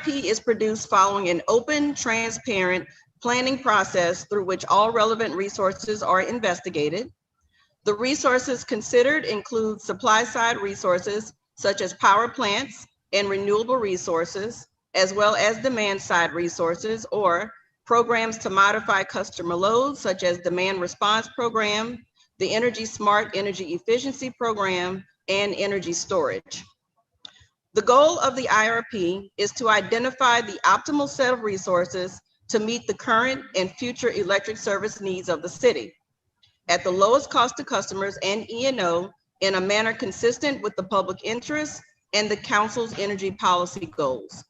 IRP is produced following an open, transparent planning process through which all relevant resources are investigated. The resources considered include supply-side resources such as power plants and renewable resources, as well as demand-side resources or programs to modify customer loads such as demand response program, the Energy Smart Energy Efficiency Program, and energy storage. The goal of the IRP is to identify the optimal set of resources to meet the current and future electric service needs of the city at the lowest cost to customers and E&O in a manner consistent with the public interest and the council's energy policy goals.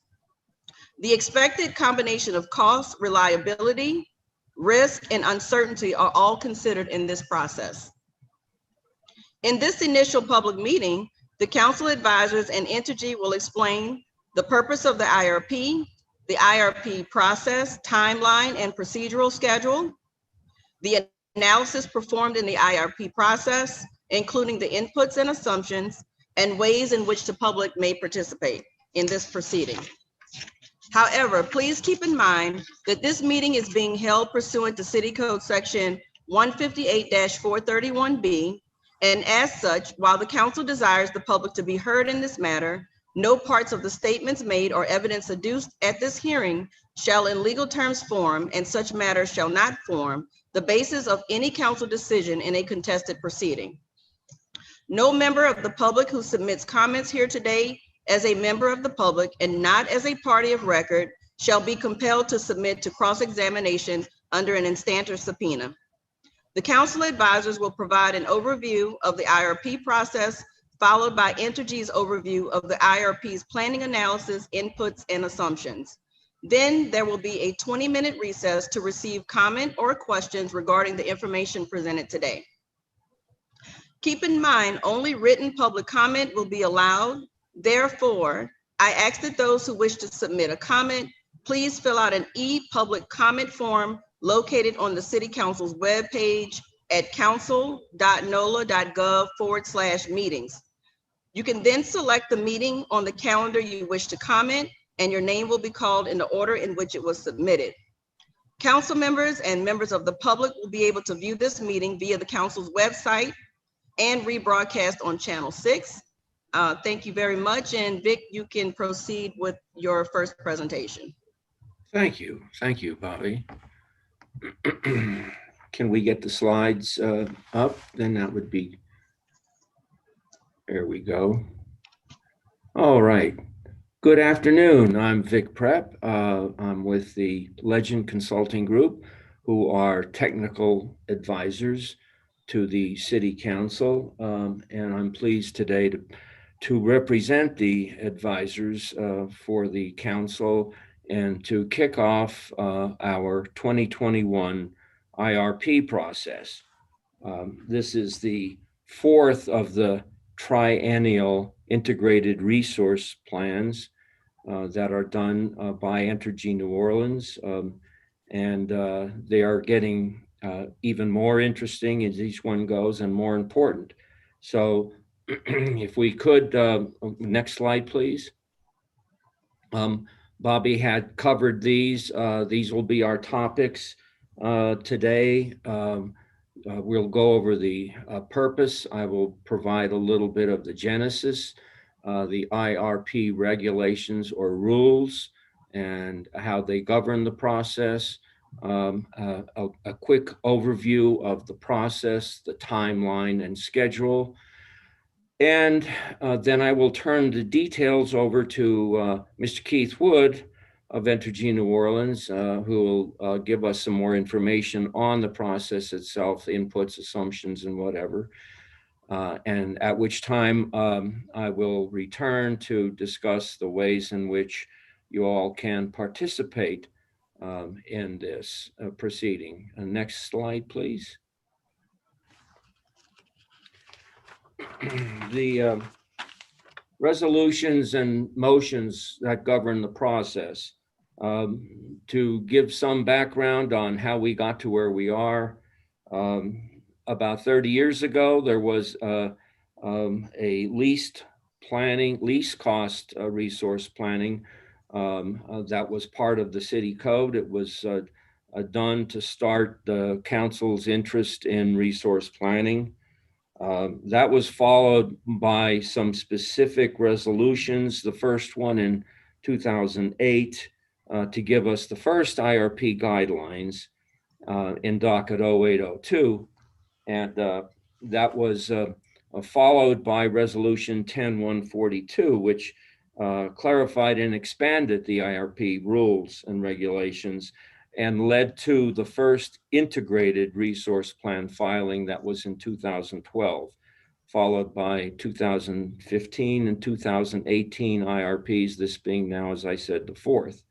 The expected combination of cost, reliability, risk, and uncertainty are all considered in this process. In this initial public meeting, the council advisors and Entergy will explain the purpose of the IRP process, timeline, and procedural schedule, the analysis performed in the IRP process, including the inputs and assumptions, and ways in which the public may participate in this proceeding. However, please keep in mind that this meeting is being held pursuant to City Code Section 158-431B, and as such, while the council desires the public to be heard in this matter, no parts of the statements made or evidence adduced at this hearing shall in legal terms form, and such matters shall not form, the basis of any council decision in a contested proceeding. No member of the public who submits comments here today as a member of the public and not as a party of record shall be compelled to submit to cross-examination under an instanter subpoena. The council advisors will provide an overview of the IRP process, followed by Entergy's overview of the IRP's planning analysis, inputs, and assumptions. Then there will be a 20-minute recess to receive comment or questions regarding the information presented today. Keep in mind, only written public comment will be allowed. Therefore, I ask that those who wish to submit a comment, please fill out an e-public comment form located on the City Council's webpage at council.nola.gov/meetings. You can then select the meeting on the calendar you wish to comment, and your name will be called in the order in which it was submitted. Council members and members of the public will be able to view this meeting via the council's website and rebroadcast on Channel 6. Thank you very much. And Vic, you can proceed with your first presentation. Thank you, Bobby. Can we get the slides up? Then that would be, there we go. All right. Good afternoon. I'm Vic Prep. I'm with the Legend Consulting Group, who are technical advisors to the City Council. And I'm pleased today to represent the advisors for the council and to kick off our 2021 IRP process. This is the fourth of the triennial integrated resource plans that are done by Entergy New Orleans. And they are getting even more interesting as each one goes and more important. So if we could, next slide, please. Bobby had covered these. These will be our topics today. We'll go over the purpose. I will provide a little bit of the genesis, the IRP regulations or rules, and how they govern the process, a quick overview of the process, the timeline and schedule. And then I will turn the details over to Mr. Keith Wood of Entergy New Orleans, who will give us some more information on the process itself, inputs, assumptions, and whatever. And at which time I will return to discuss the ways in which you all can participate in this proceeding. Next slide, please. The resolutions and motions that govern the process. To give some background on how we got to where we are, about 30 years ago, there was a least cost resource planning That was part of the city code. It was done to start the council's interest in resource planning. That was followed by some specific resolutions, the first one in 2008 to give us the first IRP guidelines in docket 0802. And that was followed by resolution 10142, which clarified and expanded the IRP rules and regulations and led to the first integrated resource plan filing that was in 2012, followed by 2015 and 2018 IRPs, this being now, as I said, the fourth.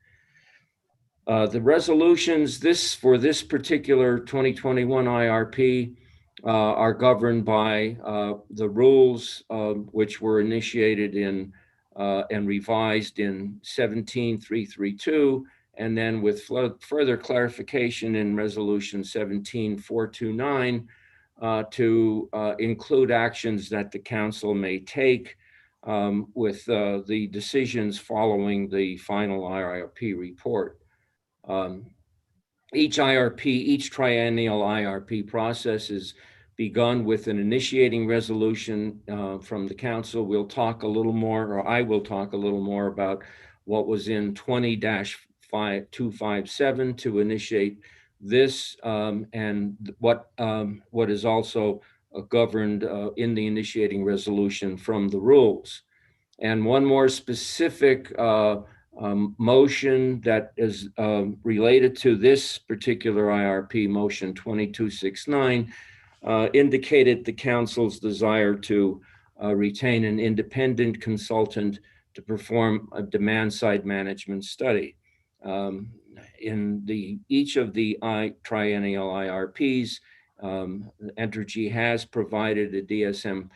The resolutions for this particular 2021 IRP are governed by the rules which were initiated in and revised in 17332, and then with further clarification in resolution 17429 to include actions that the council may take with the decisions following the final IRP report. Each IRP, each triennial IRP process is begun with an initiating resolution from the council. We'll talk a little more, or I will talk a little more about what was in 20-257 to initiate this and what is also governed in the initiating resolution from the rules. And one more specific motion that is related to this particular IRP, motion 2269, indicated the council's desire to retain an independent consultant to perform a demand-side management study. In each of the triennial IRPs, Entergy has provided a DSM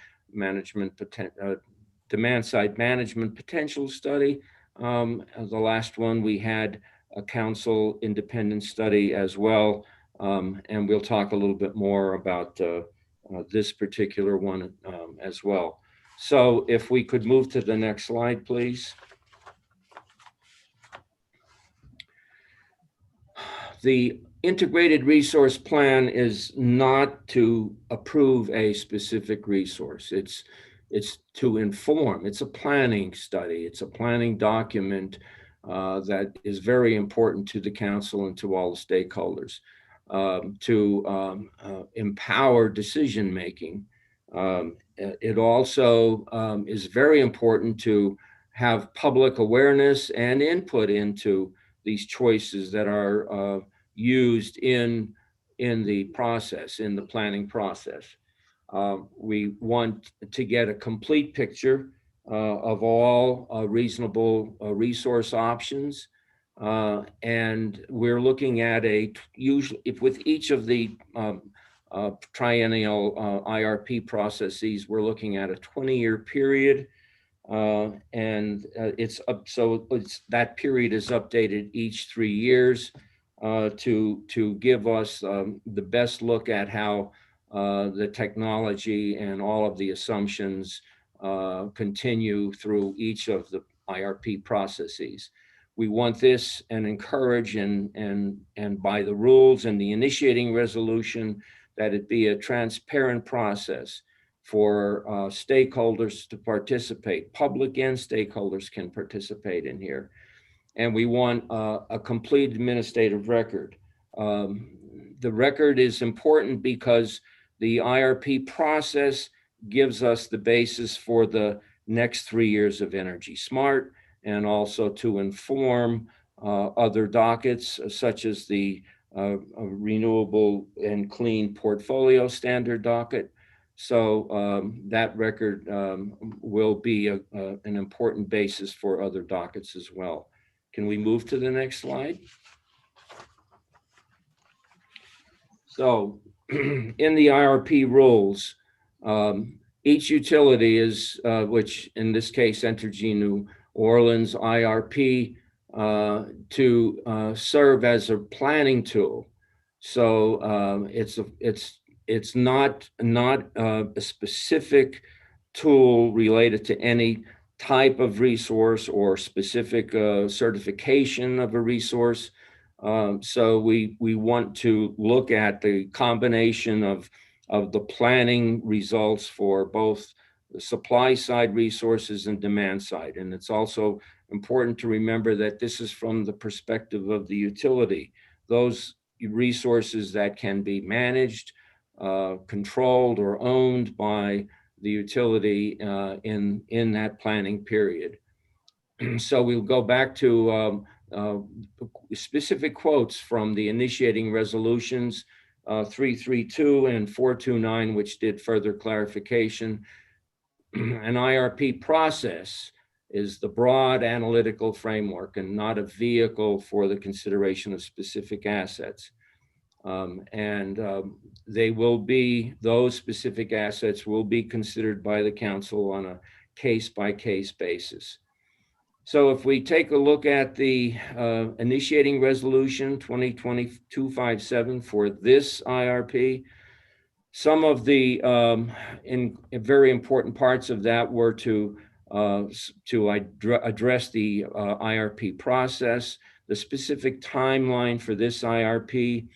demand-side management potential study. The last one, we had a council independent study as well. And we'll talk a little bit more about this particular one as well. So if we could move to the next slide, please. The integrated resource plan is not to approve a specific resource. It's to inform. It's a planning study. It's a planning document that is very important to the council and to all the stakeholders to empower decision making. It also is very important to have public awareness and input into these choices that are used in the process, in the planning process. We want to get a complete picture of all reasonable resource options. And we're looking at usually, if with each of the triennial IRP processes, we're looking at a 20-year period. And that period is updated each 3 years to give us the best look at how the technology and all of the assumptions continue through each of the IRP processes. We want this and encourage and by the rules and the initiating resolution that it be a transparent process for stakeholders to participate. Public and stakeholders can participate in here. And we want a complete administrative record. The record is important because the IRP process gives us the basis for the next 3 years of Energy Smart, and also to inform other dockets such as the Renewable and Clean Portfolio Standard docket. So that record will be an important basis for other dockets as well. Can we move to the next slide? So in the IRP rules, each utility is, which in this case, Entergy New Orleans IRP, to serve as a planning tool. So it's not a specific tool related to any type of resource or specific certification of a resource. So we want to look at the combination of the planning results for both the supply side resources and demand side. And it's also important to remember that this is from the perspective of the utility. Those resources that can be managed, controlled, or owned by the utility in that planning period. So we'll go back to specific quotes from the initiating resolutions 332 and 429, which did further clarification. An IRP process is the broad analytical framework and not a vehicle for the consideration of specific assets. Those specific assets will be considered by the council on a case-by-case basis. So if we take a look at the initiating resolution 2020-257 for this IRP, some of the very important parts of that were to address the IRP process, the specific timeline for this IRP,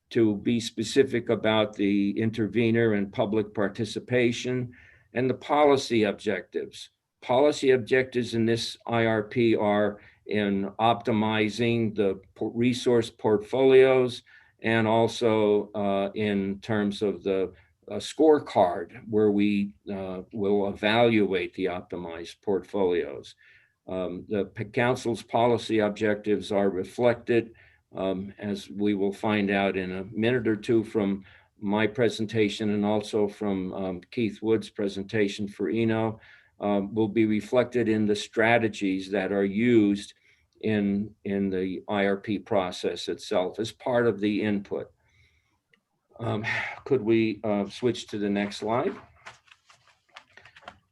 to be specific about the intervener and public participation, and the policy objectives. Policy objectives in this IRP are in optimizing the resource portfolios, and also in terms of the scorecard, where we will evaluate the optimized portfolios. The council's policy objectives are reflected, as we will find out in a minute or two from my presentation, and also from Keith Wood's presentation for Eno, will be reflected in the strategies that are used in the IRP process itself as part of the input. Could we switch to the next slide?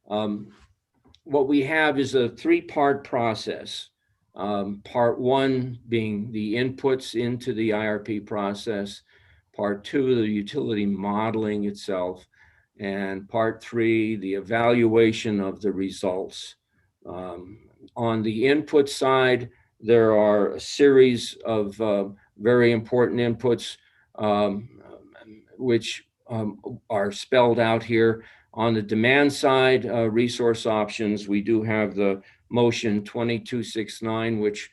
What we have is a three-part process. Part one being the inputs into the IRP process, part two, the utility modeling itself, and part three, the evaluation of the results. On the input side, there are a series of very important inputs which are spelled out here. On the demand side, resource options, we do have the motion 2269, which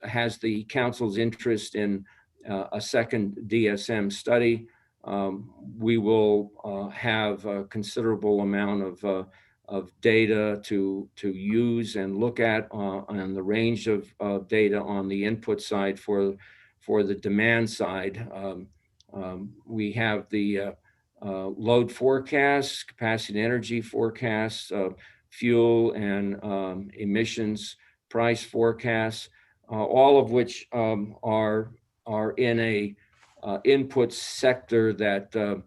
has the council's interest in a second DSM study. We will have a considerable amount of data to use and look at on the range of data on the input side for the demand side. We have the load forecasts, capacity and energy forecasts, fuel and emissions price forecasts, all of which are in a input sector that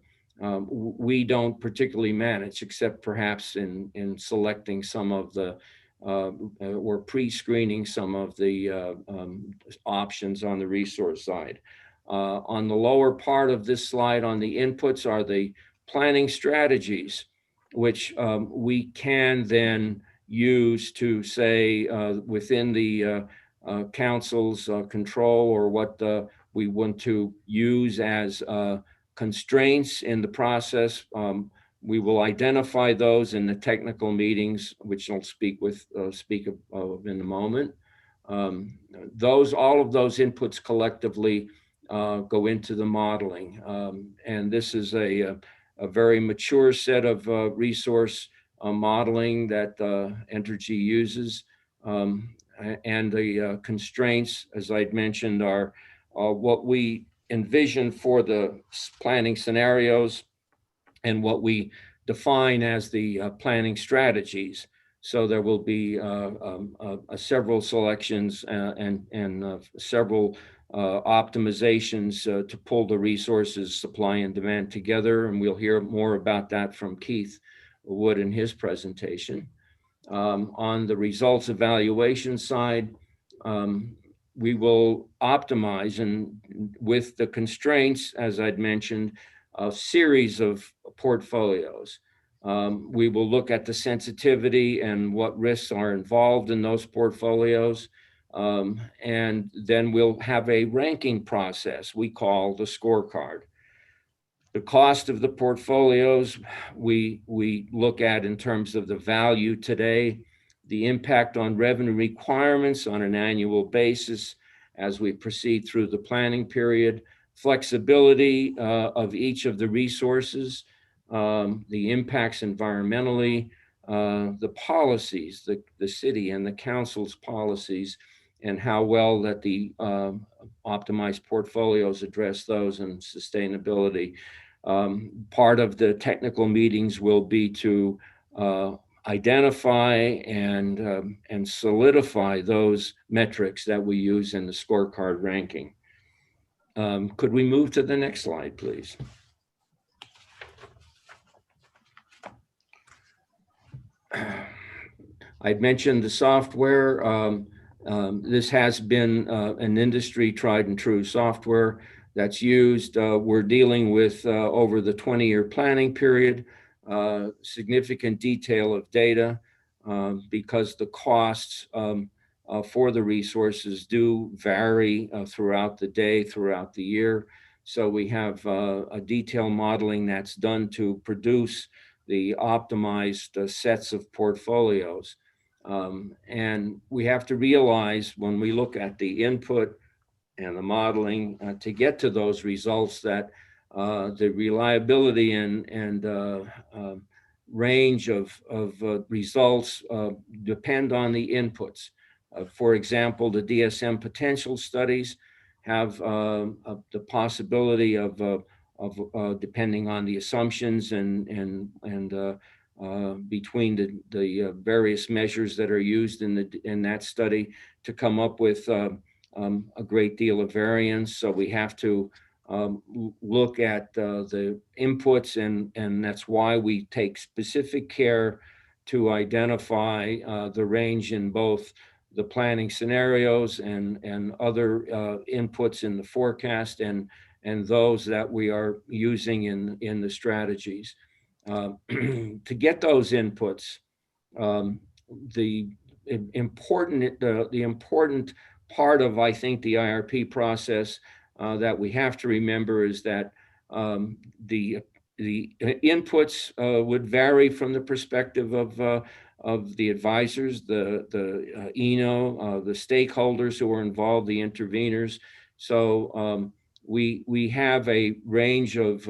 we don't particularly manage, except perhaps in selecting some of the or pre-screening some of the options on the resource side. On the lower part of this slide on the inputs are the planning strategies, which we can then use to say within the council's control, or what we want to use as constraints in the process. We will identify those in the technical meetings, which I'll speak of in a moment. All of those inputs collectively go into the modeling. And this is a very mature set of resource modeling that Entergy uses. And the constraints, as I'd mentioned, are what we envision for the planning scenarios and what we define as the planning strategies. So there will be several selections and several optimizations to pull the resources, supply and demand together. And we'll hear more about that from Keith Wood in his presentation. On the results evaluation side, we will optimize, and with the constraints, as I'd mentioned, a series of portfolios. We will look at the sensitivity and what risks are involved in those portfolios. And then we'll have a ranking process we call the scorecard. The cost of the portfolios we look at in terms of the value today, the impact on revenue requirements on an annual basis as we proceed through the planning period, flexibility of each of the resources, the impacts environmentally, the policies, the city and the council's policies, and how well that the optimized portfolios address those, and sustainability. Part of the technical meetings will be to identify and solidify those metrics that we use in the scorecard ranking. Could we move to the next slide, please? I'd mentioned the software. This has been an industry tried and true software that's used. We're dealing with over the 20-year planning period, significant detail of data because the costs for the resources do vary throughout the day, throughout the year. So we have a detailed modeling that's done to produce the optimized sets of portfolios. And we have to realize when we look at the input and the modeling to get to those results that the reliability and range of results depend on the inputs. For example, the DSM potential studies have the possibility of depending on the assumptions and between the various measures that are used in that study to come up with a great deal of variance. So we have to look at the inputs, and that's why we take specific care to identify the range in both the planning scenarios and other inputs in the forecast and those that we are using in the strategies. To get those inputs, the important part of, I think, the IRP process that we have to remember is that the inputs would vary from the perspective of the advisors, the ENO, the stakeholders who are involved, the interveners. So we have a range of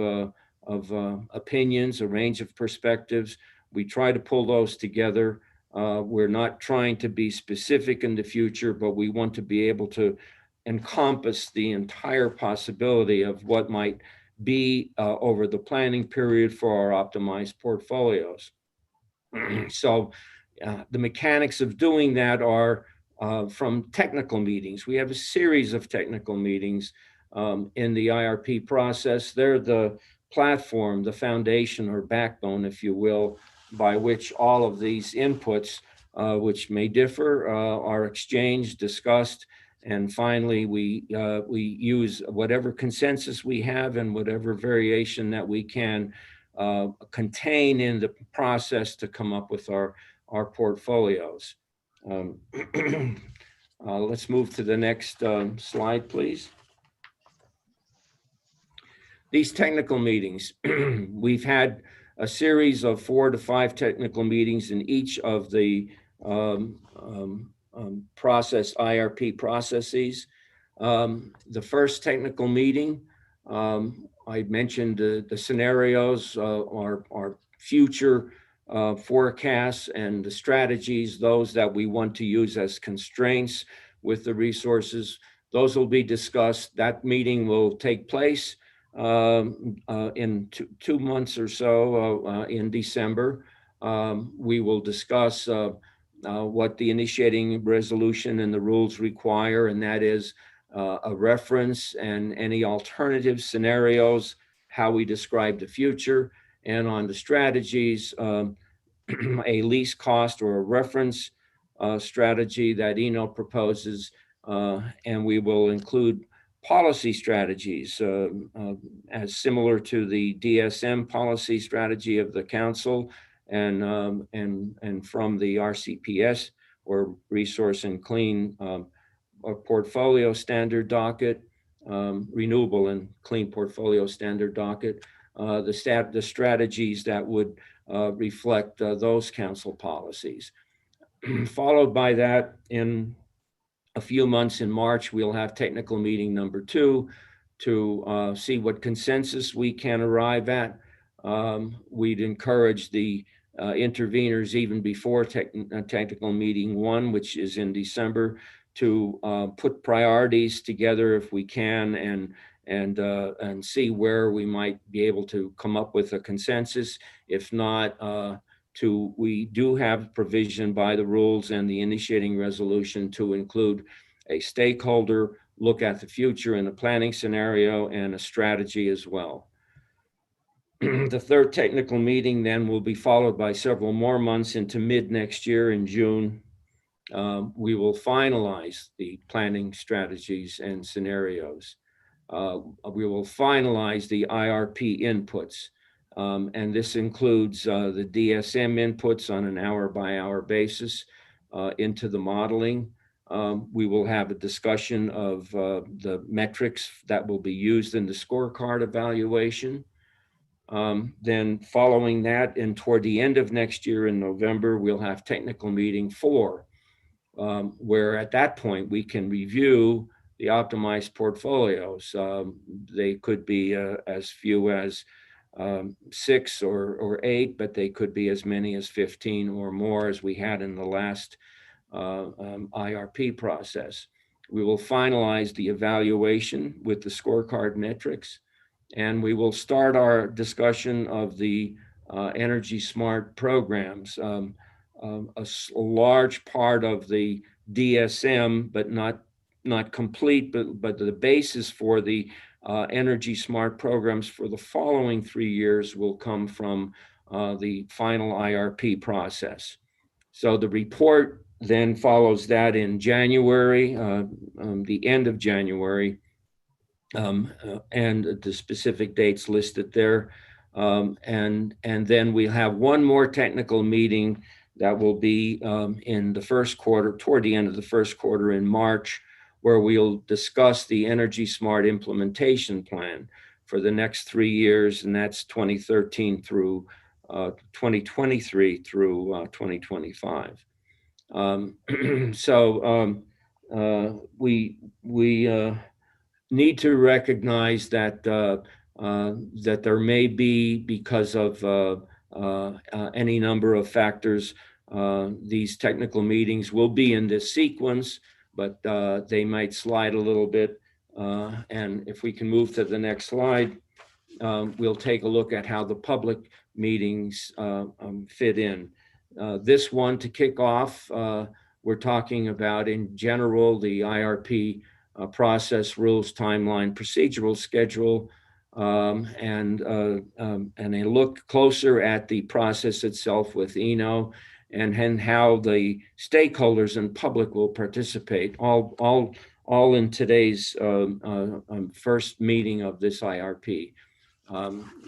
opinions, a range of perspectives. We try to pull those together. We're not trying to be specific in the future, but we want to be able to encompass the entire possibility of what might be over the planning period for our optimized portfolios. So the mechanics of doing that are from technical meetings. We have a series of technical meetings in the IRP process. They're the platform, the foundation or backbone, if you will, by which all of these inputs, which may differ, are exchanged, discussed, and finally we use whatever consensus we have and whatever variation that we can contain in the process to come up with our portfolios. Let's move to the next slide, please. These technical meetings, we've had a series of 4 to 5 technical meetings in each of the IRP processes. The first technical meeting, I mentioned the scenarios, our future forecasts and the strategies, those that we want to use as constraints with the resources. Those will be discussed. That meeting will take place in 2 months or so in December. We will discuss what the initiating resolution and the rules require, and that is a reference and any alternative scenarios, how we describe the future, and on the strategies, a least cost or a reference strategy that ENO proposes, and we will include policy strategies, as similar to the DSM policy strategy of the council, and from the RCPS, or Resource and Clean Portfolio Standard Docket, Renewable and Clean Portfolio Standard Docket, the strategies that would reflect those council policies. Followed by that, in a few months in March, we'll have technical meeting number 2 to see what consensus we can arrive at. We'd encourage the interveners even before technical meeting 1, which is in December, to put priorities together if we can, and see where we might be able to come up with a consensus. If not, we do have provision by the rules and the initiating resolution to include a stakeholder look at the future in a planning scenario and a strategy as well. The third technical meeting then will be followed by several more months into mid next year in June. We will finalize the planning strategies and scenarios. We will finalize the IRP inputs. And this includes the DSM inputs on an hour-by-hour basis into the modeling. We will have a discussion of the metrics that will be used in the scorecard evaluation. Then following that, and toward the end of next year in November, we'll have technical meeting 4, where at that point we can review the optimized portfolios. They could be as few as 6 or 8, but they could be as many as 15 or more, as we had in the last IRP process. We will finalize the evaluation with the scorecard metrics, and we will start our discussion of the Energy Smart programs. A large part of the DSM, but not complete, but the basis for the Energy Smart programs for the following 3 years will come from the final IRP process. So the report then follows that in January, the end of January, and the specific dates listed there. And then we have one more technical meeting that will be in the first quarter, toward the end of the first quarter in March, where we'll discuss the Energy Smart implementation plan for the next 3 years, and that's 2013 through 2023 through 2025. We need to recognize that that there may be, because of any number of factors, these technical meetings will be in this sequence, but they might slide a little bit. And if we can move to the next slide, we'll take a look at how the public meetings fit in. This one, to kick off, we're talking about, in general, the IRP process, rules, timeline, procedural schedule, and a look closer at the process itself with ENO, and how the stakeholders and public will participate, all in today's first meeting of this IRP.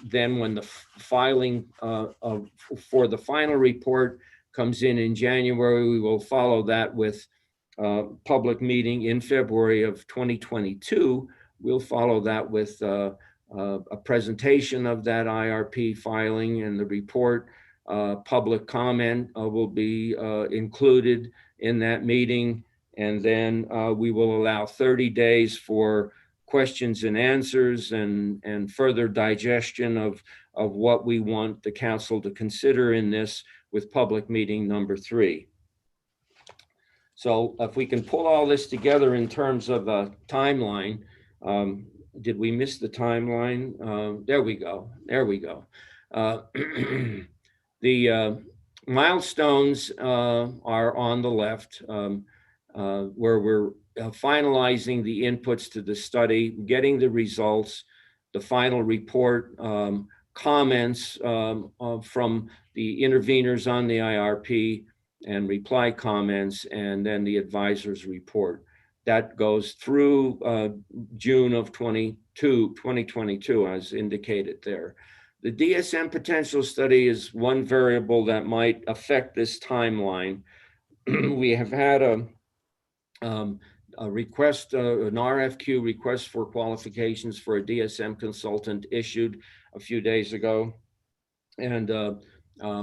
Then when the filing for the final report comes in January, we will follow that with public meeting in February of 2022. We'll follow that with a presentation of that IRP filing and the report. Public comment will be included in that meeting, and then we will allow 30 days for questions and answers and further digestion of what we want the council to consider in this, with public meeting number 3. So if we can pull all this together in terms of a timeline, did we miss the timeline? There we go. The milestones are on the left, where we're finalizing the inputs to the study, getting the results, the final report, comments from the interveners on the IRP, and reply comments, and then the advisor's report. that goes through June of 2022, as indicated there. The DSM potential study is one variable that might affect this timeline. We have had a request, an RFQ request for qualifications for a DSM consultant issued a few days ago. And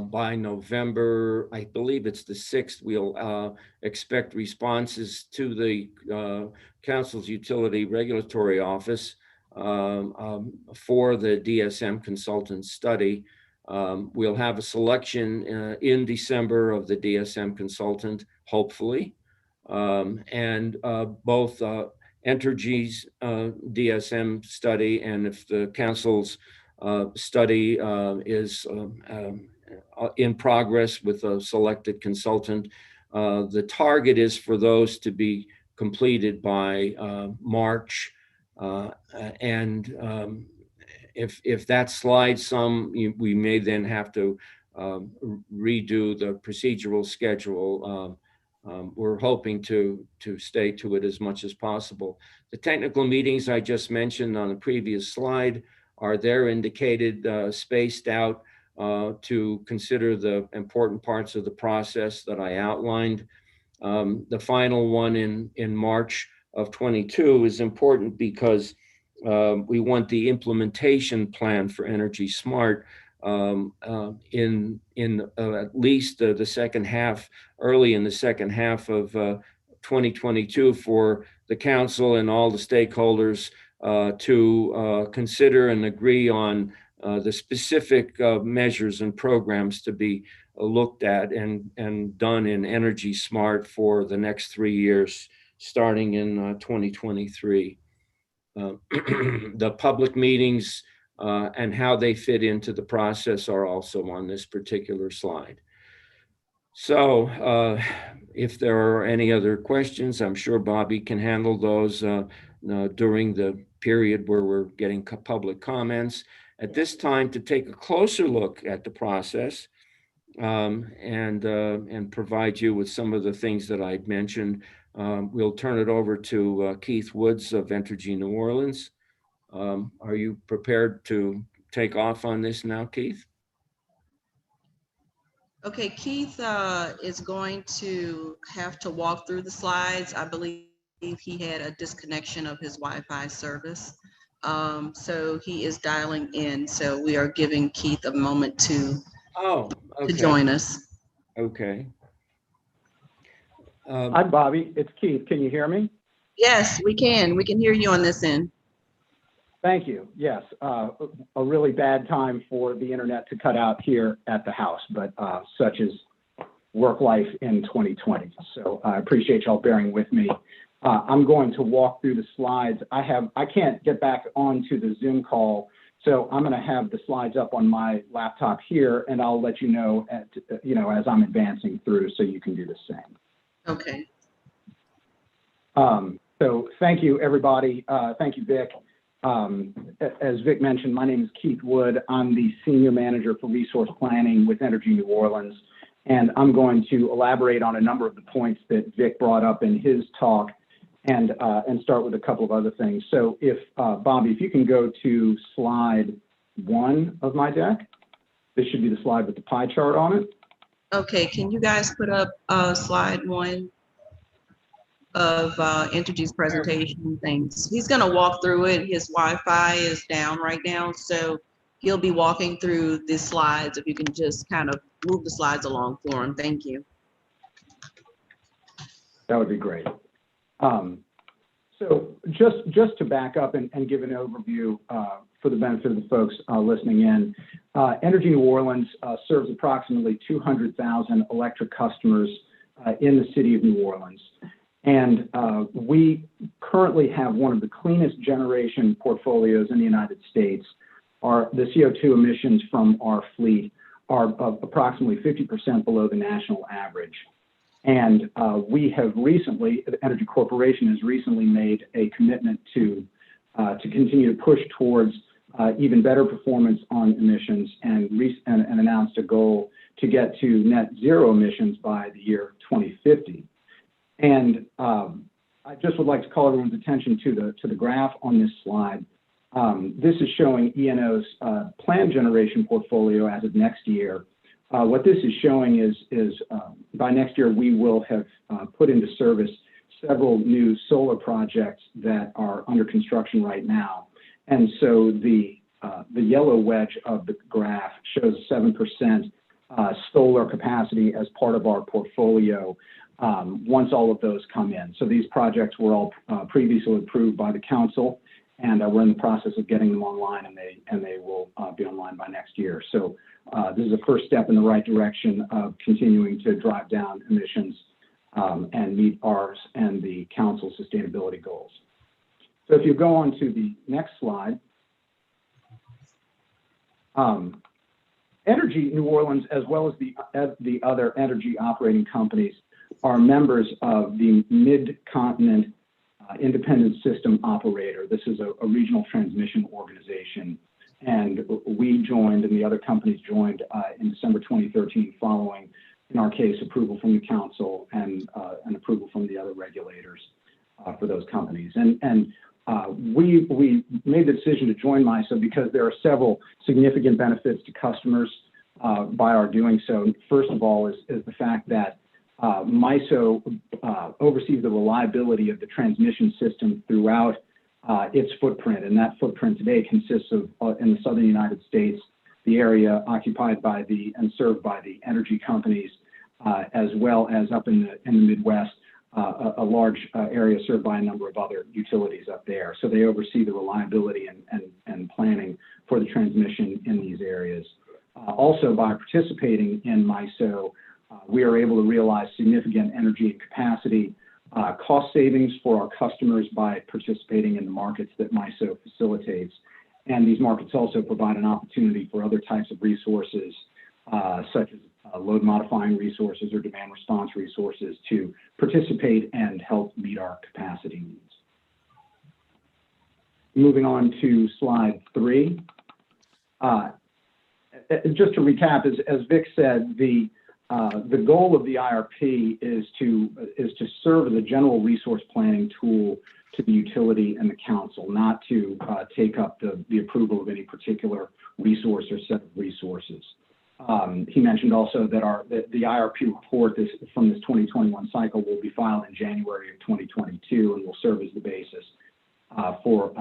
by November, I believe it's the 6th, we'll expect responses to the Council's Utility Regulatory Office for the DSM consultant study. We'll have a selection in December of the DSM consultant, hopefully. And both Entergy's DSM study, and if the Council's study is in progress with a selected consultant, the target is for those to be completed by March. If that slides some, we may then have to redo the procedural schedule. We're hoping to stay to it as much as possible. The technical meetings I just mentioned on the previous slide are there indicated, spaced out to consider the important parts of the process that I outlined. The final one in March of 22 is important because we want the implementation plan for Energy Smart in at least the second half, early in the second half of 2022, for the Council and all the stakeholders to consider and agree on the specific measures and programs to be looked at and done in Energy Smart for the next 3 years, starting in 2023. The public meetings and how they fit into the process are also on this particular slide. So if there are any other questions, I'm sure Bobby can handle those during the period where we're getting public comments. At this time, to take a closer look at the process and provide you with some of the things that I'd mentioned, we'll turn it over to Keith Woods of Entergy New Orleans. Are you prepared to take off on this now, Keith? Okay, Keith is going to have to walk through the slides. I believe he had a disconnection of his Wi-Fi service. So he is dialing in. So we are giving Keith a moment to join us. Okay. Hi, Bobby. It's Keith. Can you hear me? Yes, we can. We can hear you on this end. Thank you. Yes, a really bad time for the internet to cut out here at the house, but such is work life in 2020. So I appreciate y'all bearing with me. I'm going to walk through the slides. I can't get back onto the Zoom call, so I'm going to have the slides up on my laptop here, and I'll let you know as I'm advancing through, so you can do the same. Okay. So thank you, everybody. Thank you, Vic. As Vic mentioned, my name is Keith Wood. I'm the Senior Manager for Resource Planning with Entergy New Orleans, and I'm going to elaborate on a number of the points that Vic brought up in his talk and start with a couple of other things. So if, Bobby, if you can go to slide 1 of my deck, this should be the slide with the pie chart on it. Okay, can you guys put up slide 1 of Entergy's presentation? Things. He's going to walk through it. His Wi-Fi is down right now, so he'll be walking through the slides. If you can just kind of move the slides along for him. Thank you. That would be great. So just to back up and give an overview for the benefit of the folks listening in, Entergy New Orleans serves approximately 200,000 electric customers in the city of New Orleans. And we currently have one of the cleanest generation portfolios in the United States. The CO2 emissions from our fleet are approximately 50% below the national average. And we have recently, the Energy Corporation has recently made a commitment to continue to push towards even better performance on emissions and announced a goal to get to net zero emissions by the year 2050. And I just would like to call everyone's attention to the graph on this slide. This is showing ENO's plan generation portfolio as of next year. What this is showing is by next year, we will have put into service several new solar projects that are under construction right now. And so the yellow wedge of the graph shows 7% solar capacity as part of our portfolio once all of those come in. So these projects were all previously approved by the council, and we're in the process of getting them online, and they will be online by next year. So this is a first step in the right direction of continuing to drive down emissions and meet ours and the council's sustainability goals. So if you go on to the next slide, Energy New Orleans, as well as the other energy operating companies, are members of the Mid-Continent Independent System Operator. This is a regional transmission organization. And we joined, and the other companies joined in December 2013, following, in our case, approval from the council and approval from the other regulators for those companies. And we made the decision to join MISO because there are several significant benefits to customers by our doing so. First of all is the fact that MISO oversees the reliability of the transmission system throughout its footprint, and that footprint today consists of, in the southern United States, the area occupied by and served by the energy companies, as well as up in the Midwest, a large area served by a number of other utilities up there. So they oversee the reliability and planning for the transmission in these areas. Also, by participating in MISO, we are able to realize significant energy and capacity cost savings for our customers by participating in the markets that MISO facilitates. And these markets also provide an opportunity for other types of resources, such as load modifying resources or demand response resources, to participate and help meet our capacity needs. Moving on to slide 3. Just to recap, as Vic said, the goal of the IRP is to serve as a general resource planning tool to the utility and the council, not to take up the approval of any particular resource or set of resources. He mentioned also that the IRP report from this 2021 cycle will be filed in January of 2022 and will serve as the basis for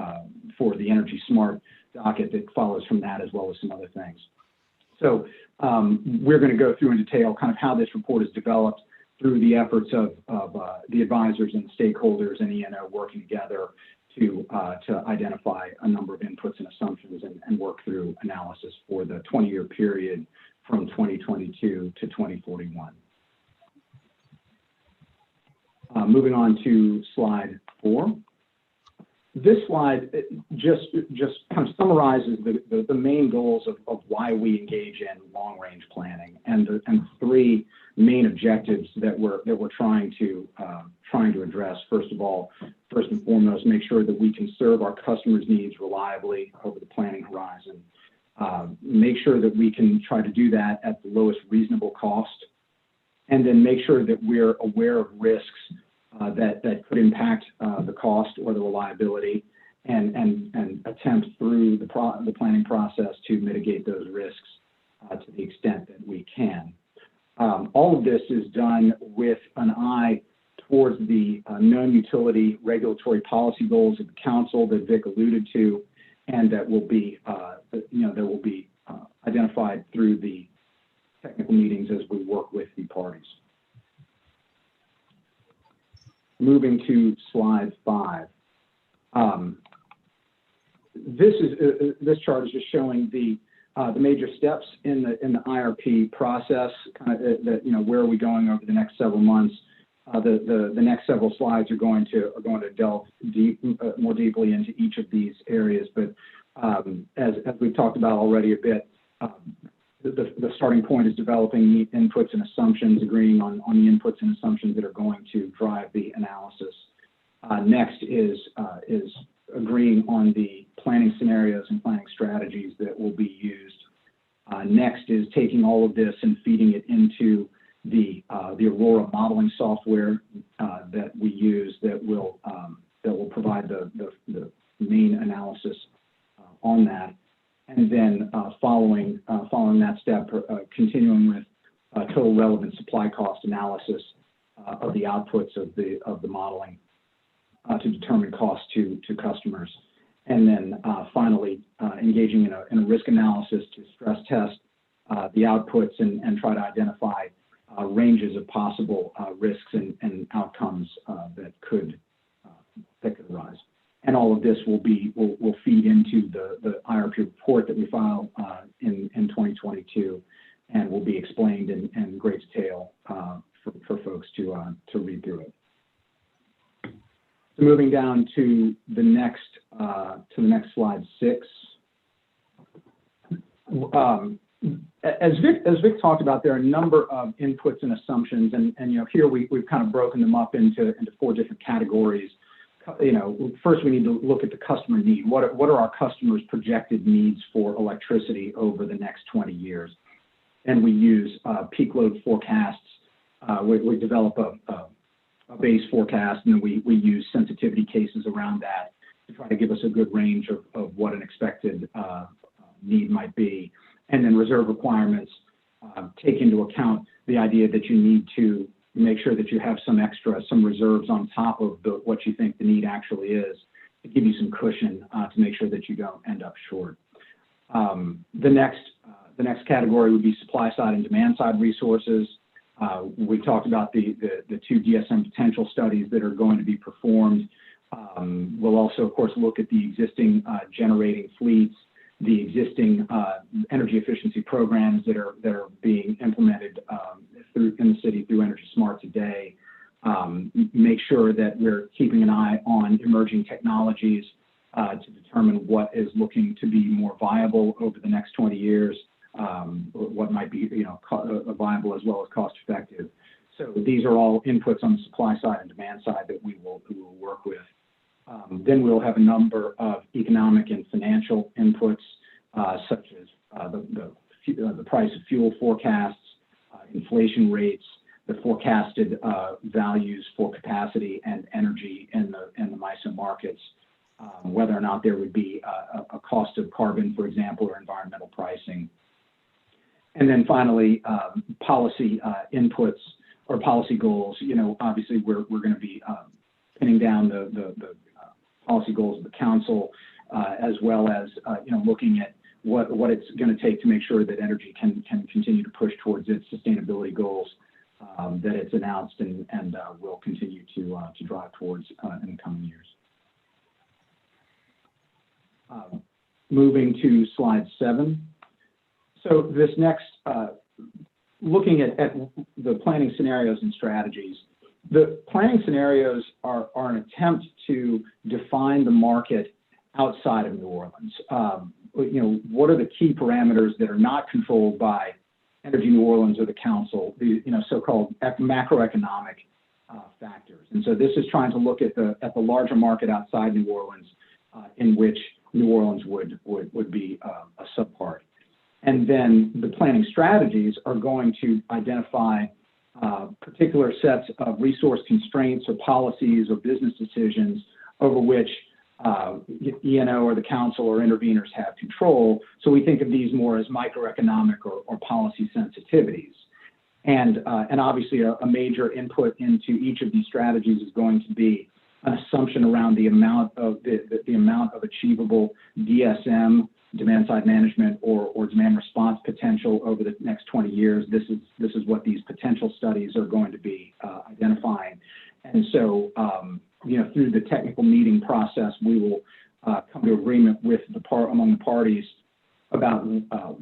the Energy Smart docket that follows from that, as well as some other things. So we're going to go through in detail kind of how this report is developed through the efforts of the advisors and stakeholders and ENO working together to identify a number of inputs and assumptions and work through analysis for the 20-year period from 2022 to 2041. Moving on to slide 4. This slide just kind of summarizes the main goals of why we engage in long-range planning and 3 main objectives that we're trying to address. First and foremost, make sure that we can serve our customers' needs reliably over the planning horizon. Make sure that we can try to do that at the lowest reasonable cost, and then make sure that we're aware of risks that could impact the cost or the reliability, and attempt through the planning process to mitigate those risks to the extent that we can. All of this is done with an eye towards the known utility regulatory policy goals of the council that Vic alluded to, and that will be identified through the technical meetings as we work with the parties. Moving to slide 5. This chart is just showing the major steps in the IRP process. Where are we going over the next several months? The next several slides are going to delve more deeply into each of these areas. But as we've talked about already a bit, the starting point is developing the inputs and assumptions, agreeing on the inputs and assumptions that are going to drive the analysis. Next is agreeing on the planning scenarios and planning strategies that will be used. Next is taking all of this and feeding it into the Aurora modeling software that we use that will provide the main analysis on that, and then following that step, continuing with total relevant supply cost analysis of the outputs of the modeling to determine cost to customers, and then finally engaging in a risk analysis to stress test the outputs and try to identify ranges of possible risks and outcomes that could arise. And all of this will feed into the IRP report that we file in 2022, and will be explained in great detail for folks to read through it. So moving down to the next slide 6. As Vic talked about, there are a number of inputs and assumptions, and here we've kind of broken them up into 4 different categories. First we need to look at the customer need. What are our customers' projected needs for electricity over the next 20 years? And we use peak load forecasts. We develop a base forecast, and then we use sensitivity cases around that to try to give us a good range of what an expected need might be. And then reserve requirements take into account the idea that you need to make sure that you have some reserves on top of what you think the need actually is, to give you some cushion to make sure that you don't end up short. The next category would be supply side and demand side resources. We talked about the 2 DSM potential studies that are going to be performed. We'll also, of course, look at the existing generating fleets, the existing energy efficiency programs that are being implemented in the city through Energy Smart today. Make sure that we're keeping an eye on emerging technologies to determine what is looking to be more viable over the next 20 years, what might be viable as well as cost effective. So these are all inputs on the supply side and demand side that we will work with. Then we'll have a number of economic and financial inputs, such as the price of fuel forecasts, inflation rates, the forecasted values for capacity and energy in the MISO markets, whether or not there would be a cost of carbon, for example, or environmental pricing. And then finally, policy inputs or policy goals. Obviously, we're going to be pinning down the policy goals of the council, as well as looking at what it's going to take to make sure that energy can continue to push towards its sustainability goals that it's announced and will continue to drive towards in the coming years. Moving to slide 7. So this next, looking at the planning scenarios and strategies. The planning scenarios are an attempt to define the market outside of New Orleans. What are the key parameters that are not controlled by Energy New Orleans or the council, the so-called macroeconomic factors. And so this is trying to look at the larger market outside New Orleans, in which New Orleans would be a subpart. And then the planning strategies are going to identify particular sets of resource constraints or policies or business decisions over which ENO or the council or interveners have control. So we think of these more as microeconomic or policy sensitivities. And obviously a major input into each of these strategies is going to be an assumption around the amount of the amount of achievable DSM, demand side management, or demand response potential over the next 20 years. This is what these potential studies are going to be identifying. And so through the technical meeting process, we will come to agreement with among the parties about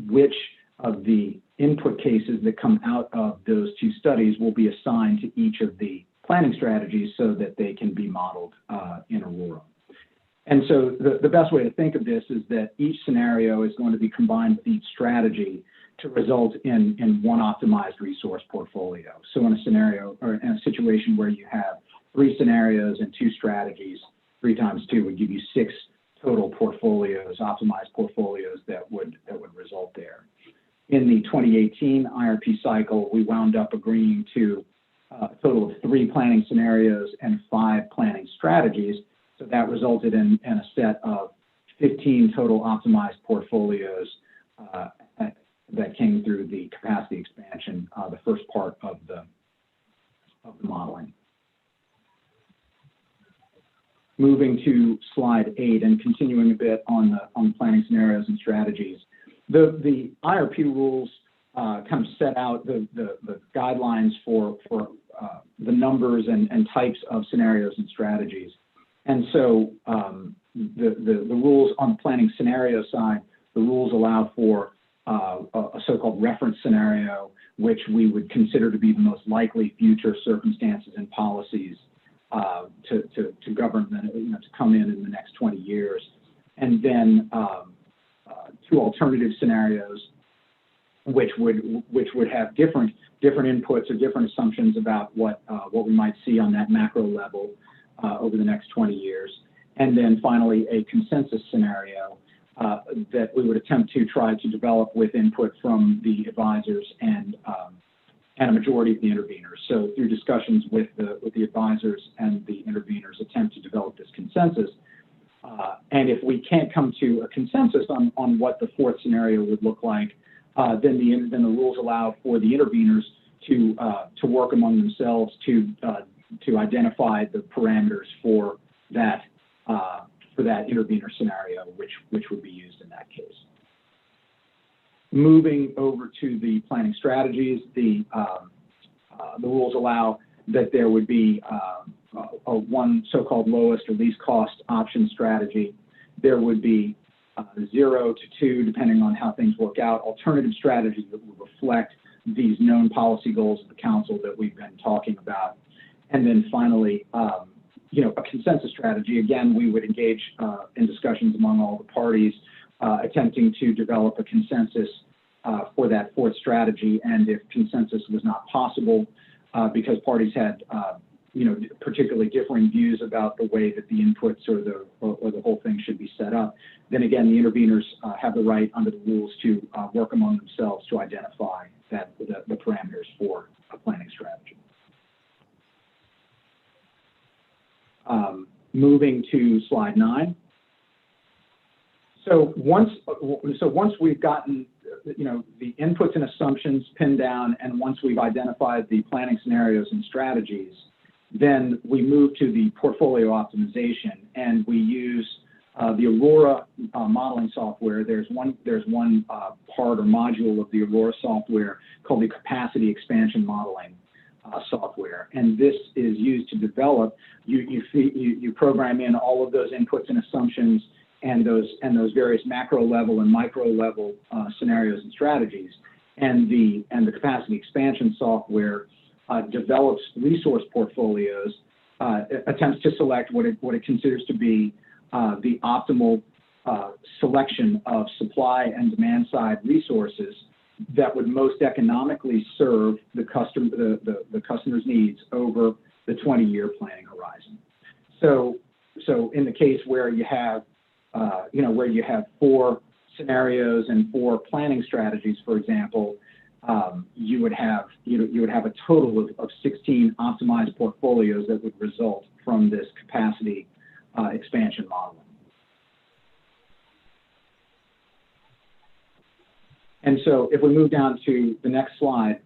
which of the input cases that come out of those 2 studies will be assigned to each of the planning strategies so that they can be modeled in Aurora. And so the best way to think of this is that each scenario is going to be combined with each strategy to result in one optimized resource portfolio. So in a scenario or in a situation where you have 3 scenarios and 2 strategies, 3 times 2 would give you 6 total portfolios, optimized portfolios that would result there. In the 2018 IRP cycle, we wound up agreeing to a total of 3 planning scenarios and 5 planning strategies. So that resulted in a set of 15 total optimized portfolios that came through the capacity expansion, the first part of the modeling. Moving to slide 8 and continuing a bit on the planning scenarios and strategies. The IRP rules kind of set out the guidelines for the numbers and types of scenarios and strategies. And so the rules on the planning scenario side, the rules allow for a so-called reference scenario, which we would consider to be the most likely future circumstances and policies to govern, to come in the next 20 years. And then 2 alternative scenarios, which would have different inputs or different assumptions about what we might see on that macro level over the next 20 years. And then finally, a consensus scenario that we would attempt to try to develop with input from the advisors and a majority of the interveners. So through discussions with the advisors and the interveners, attempt to develop this consensus. And if we can't come to a consensus on what the 4th scenario would look like, then the rules allow for the interveners to work among themselves to identify the parameters for that intervener scenario, which would be used in that case. Moving over to the planning strategies, the rules allow that there would be one so-called lowest or least cost option strategy. There would be 0 to 2, depending on how things work out, alternative strategies that would reflect these known policy goals of the council that we've been talking about. And then finally, a consensus strategy. Again, we would engage in discussions among all the parties, attempting to develop a consensus for that 4th strategy. And if consensus was not possible because parties had, particularly differing views about the way that the inputs or the whole thing should be set up, then again, the interveners have the right under the rules to work among themselves to identify the parameters for a planning strategy. Moving to slide 9. So once we've gotten the inputs and assumptions pinned down, and once we've identified the planning scenarios and strategies, then we move to the portfolio optimization, and we use the Aurora modeling software. There's one part or module of the Aurora software called the capacity expansion modeling software, and this is used to develop. You program in all of those inputs and assumptions and those various macro level and micro level scenarios and strategies, and the capacity expansion software develops resource portfolios, attempts to select what it considers to be the optimal selection of supply and demand side resources that would most economically serve the customer's needs over the 20-year planning horizon. So in the case where you have 4 scenarios and 4 planning strategies, for example, you would have a total of 16 optimized portfolios that would result from this capacity expansion modeling. And so if we move down to the next slide,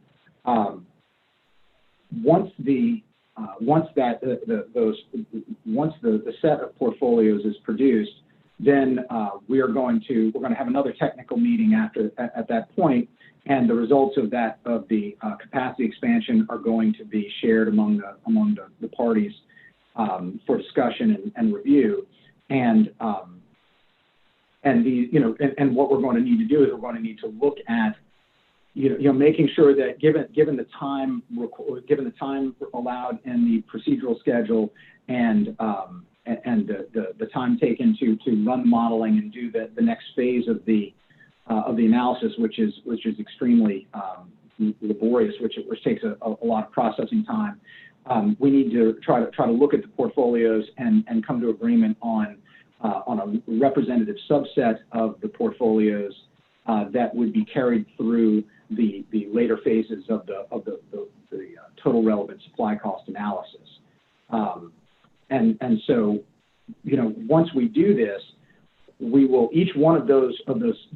once the set of portfolios is produced, then we're going to have another technical meeting at that point, and the results of the capacity expansion are going to be shared among the parties for discussion and review. And what we're going to need to do is we're going to need to look at making sure that given the time allowed in the procedural schedule and the time taken to run the modeling and do the next phase of the analysis, which is extremely laborious, which takes a lot of processing time. We need to try to look at the portfolios and come to agreement on a representative subset of the portfolios that would be carried through the later phases of the total relevant supply cost analysis. And so, once we do this, we will, each one of those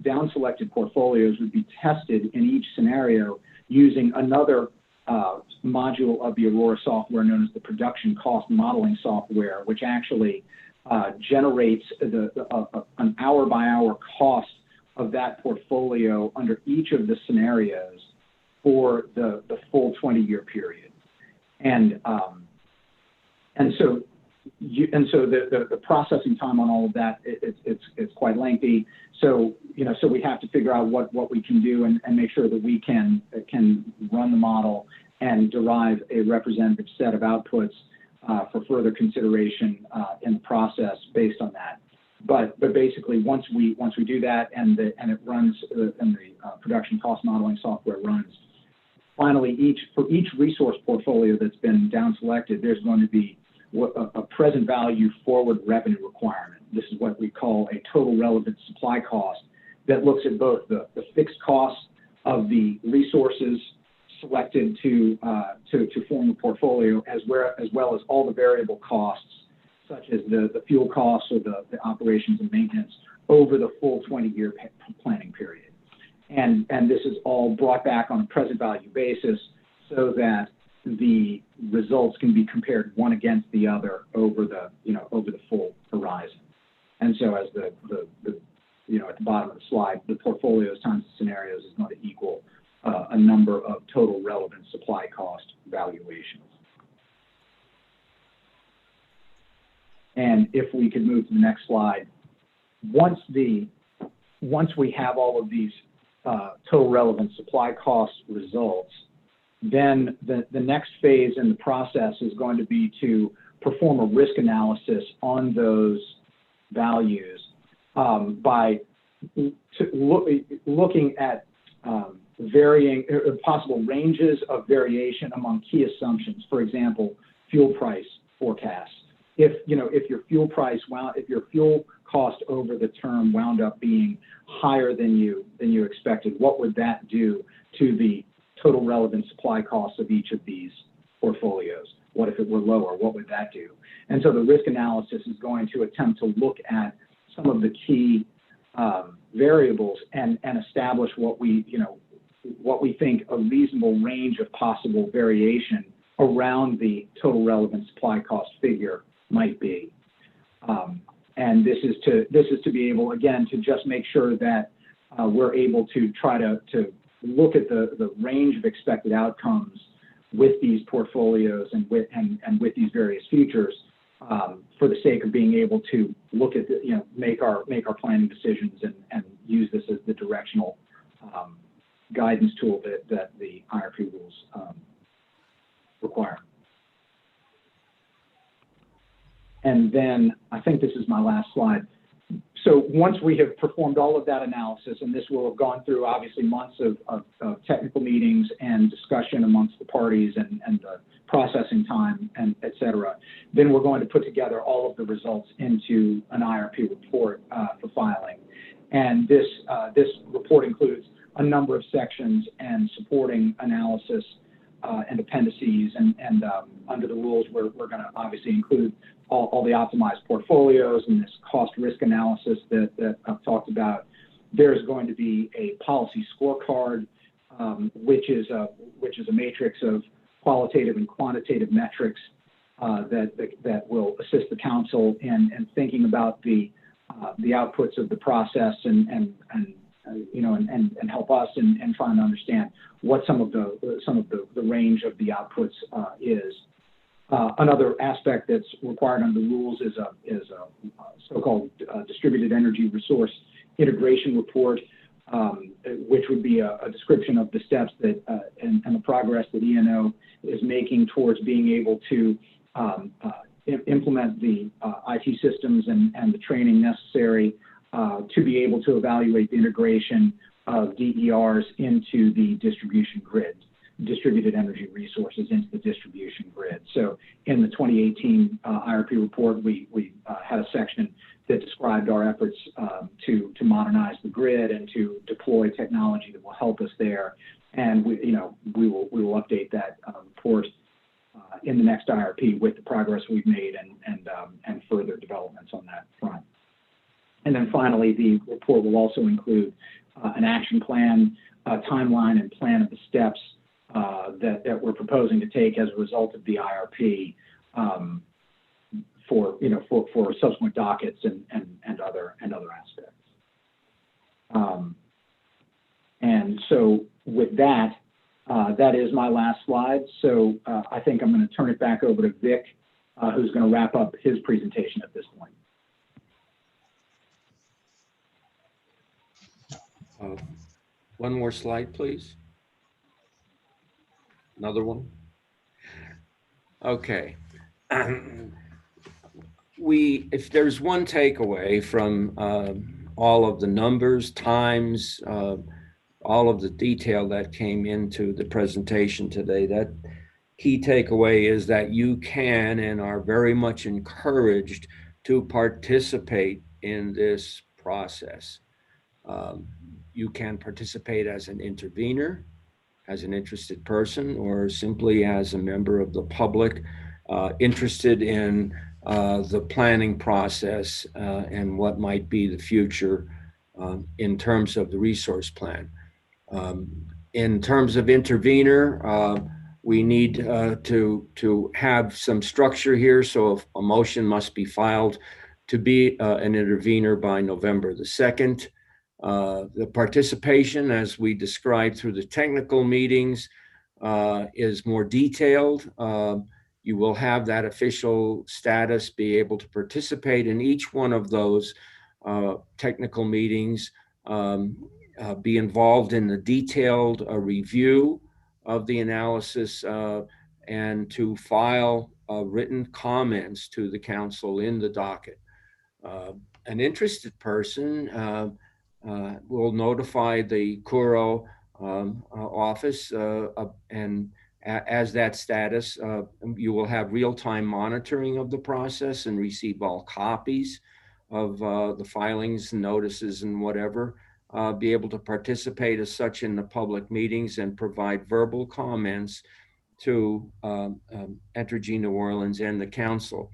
down selected portfolios would be tested in each scenario using another module of the Aurora software known as the production cost modeling software, which actually generates an hour-by-hour cost of that portfolio under each of the scenarios for the full 20-year period. And so the processing time on all of that, it's quite lengthy. So, so we have to figure out what we can do and make sure that we can run the model and derive a representative set of outputs for further consideration in the process based on that. But basically, once we do that and it runs and the production cost modeling software runs, finally, for each resource portfolio that's been down selected, there's going to be a present value forward revenue requirement. This is what we call a total relevant supply cost that looks at both the fixed costs of the resources selected to form the portfolio, as well as all the variable costs, such as the fuel costs or the operations and maintenance over the full 20-year planning period. And this is all brought back on a present value basis so that the results can be compared one against the other over the full horizon. And so as the at the bottom of the slide, the portfolios times the scenarios is going to equal a number of total relevant supply cost valuations. And if we could move to the next slide, once we have all of these total relevant supply cost results, then the next phase in the process is going to be to perform a risk analysis on those values by looking at varying possible ranges of variation among key assumptions. For example, fuel price forecasts. If your fuel cost over the term wound up being higher than you expected, what would that do to the total relevant supply costs of each of these portfolios? What if it were lower? What would that do? And so the risk analysis is going to attempt to look at some of the key variables and establish what we think a reasonable range of possible variation around the total relevant supply cost figure might be. And this is to be able, again, to just make sure that we're able to try to look at the range of expected outcomes with these portfolios and with these various futures for the sake of being able to look at make our planning decisions and use this as the directional guidance tool that the IRP rules require. And then I think this is my last slide. So once we have performed all of that analysis, and this will have gone through obviously months of technical meetings and discussion amongst the parties and the processing time and et cetera, then we're going to put together all of the results into an IRP report for filing. And this report includes a number of sections and supporting analysis and appendices, and under the rules, we're going to obviously include all the optimized portfolios and this cost risk analysis that I've talked about. There's going to be a policy scorecard, which is a matrix of qualitative and quantitative metrics that will assist the council in thinking about the outputs of the process and help us in trying to understand what some of the range of the outputs is. Another aspect that's required under the rules is a so-called distributed energy resource integration report, which would be a description of the steps that and the progress that ENO is making towards being able to implement the IT systems and the training necessary to be able to evaluate the integration of DERs into the distribution grid, distributed energy resources into the distribution grid. So in the 2018 IRP report, we had a section that described our efforts to modernize the grid and to deploy technology that will help us there. And we will update that report in the next IRP with the progress we've made and further developments on that front. And then finally, the report will also include an action plan, timeline, and plan of the steps that we're proposing to take as a result of the IRP for subsequent dockets and other aspects. And so with that, that is my last slide. So I think I'm going to turn it back over to Vic, who's going to wrap up his presentation at this point. One more slide, please. Another one. Okay. If there's one takeaway from all of the numbers, times, all of the detail that came into the presentation today, that key takeaway is that you can and are very much encouraged to participate in this process. You can participate as an intervener, as an interested person, or simply as a member of the public interested in the planning process and what might be the future in terms of the resource plan. In terms of intervener, we need to have some structure here. So if a motion must be filed to be an intervener by November the 2nd. The participation, as we described through the technical meetings, is more detailed. You will have that official status, be able to participate in each one of those technical meetings, be involved in the detailed review of the analysis, and to file written comments to the council in the docket. An interested person will notify the Curo office, and as that status, you will have real-time monitoring of the process and receive all copies of the filings, notices, and whatever. Be able to participate as such in the public meetings and provide verbal comments to Entergy New Orleans and the council.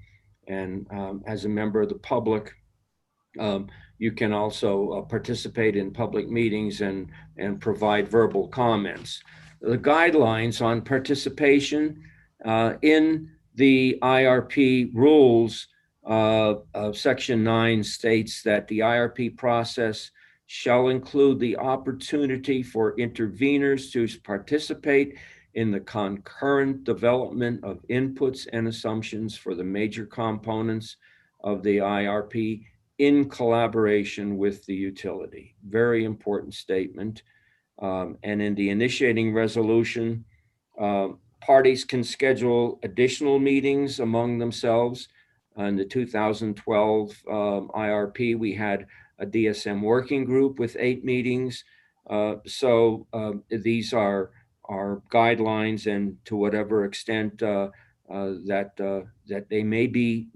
And as a member of the public, you can also participate in public meetings and provide verbal comments. The guidelines on participation in the IRP rules, Section 9 states that the IRP process shall include the opportunity for interveners to participate in the concurrent development of inputs and assumptions for the major components of the IRP in collaboration with the utility. Very important statement. And in the initiating resolution, parties can schedule additional meetings among themselves. In the 2012 IRP, we had a DSM working group with 8 meetings. So these are guidelines, and to whatever extent that they may be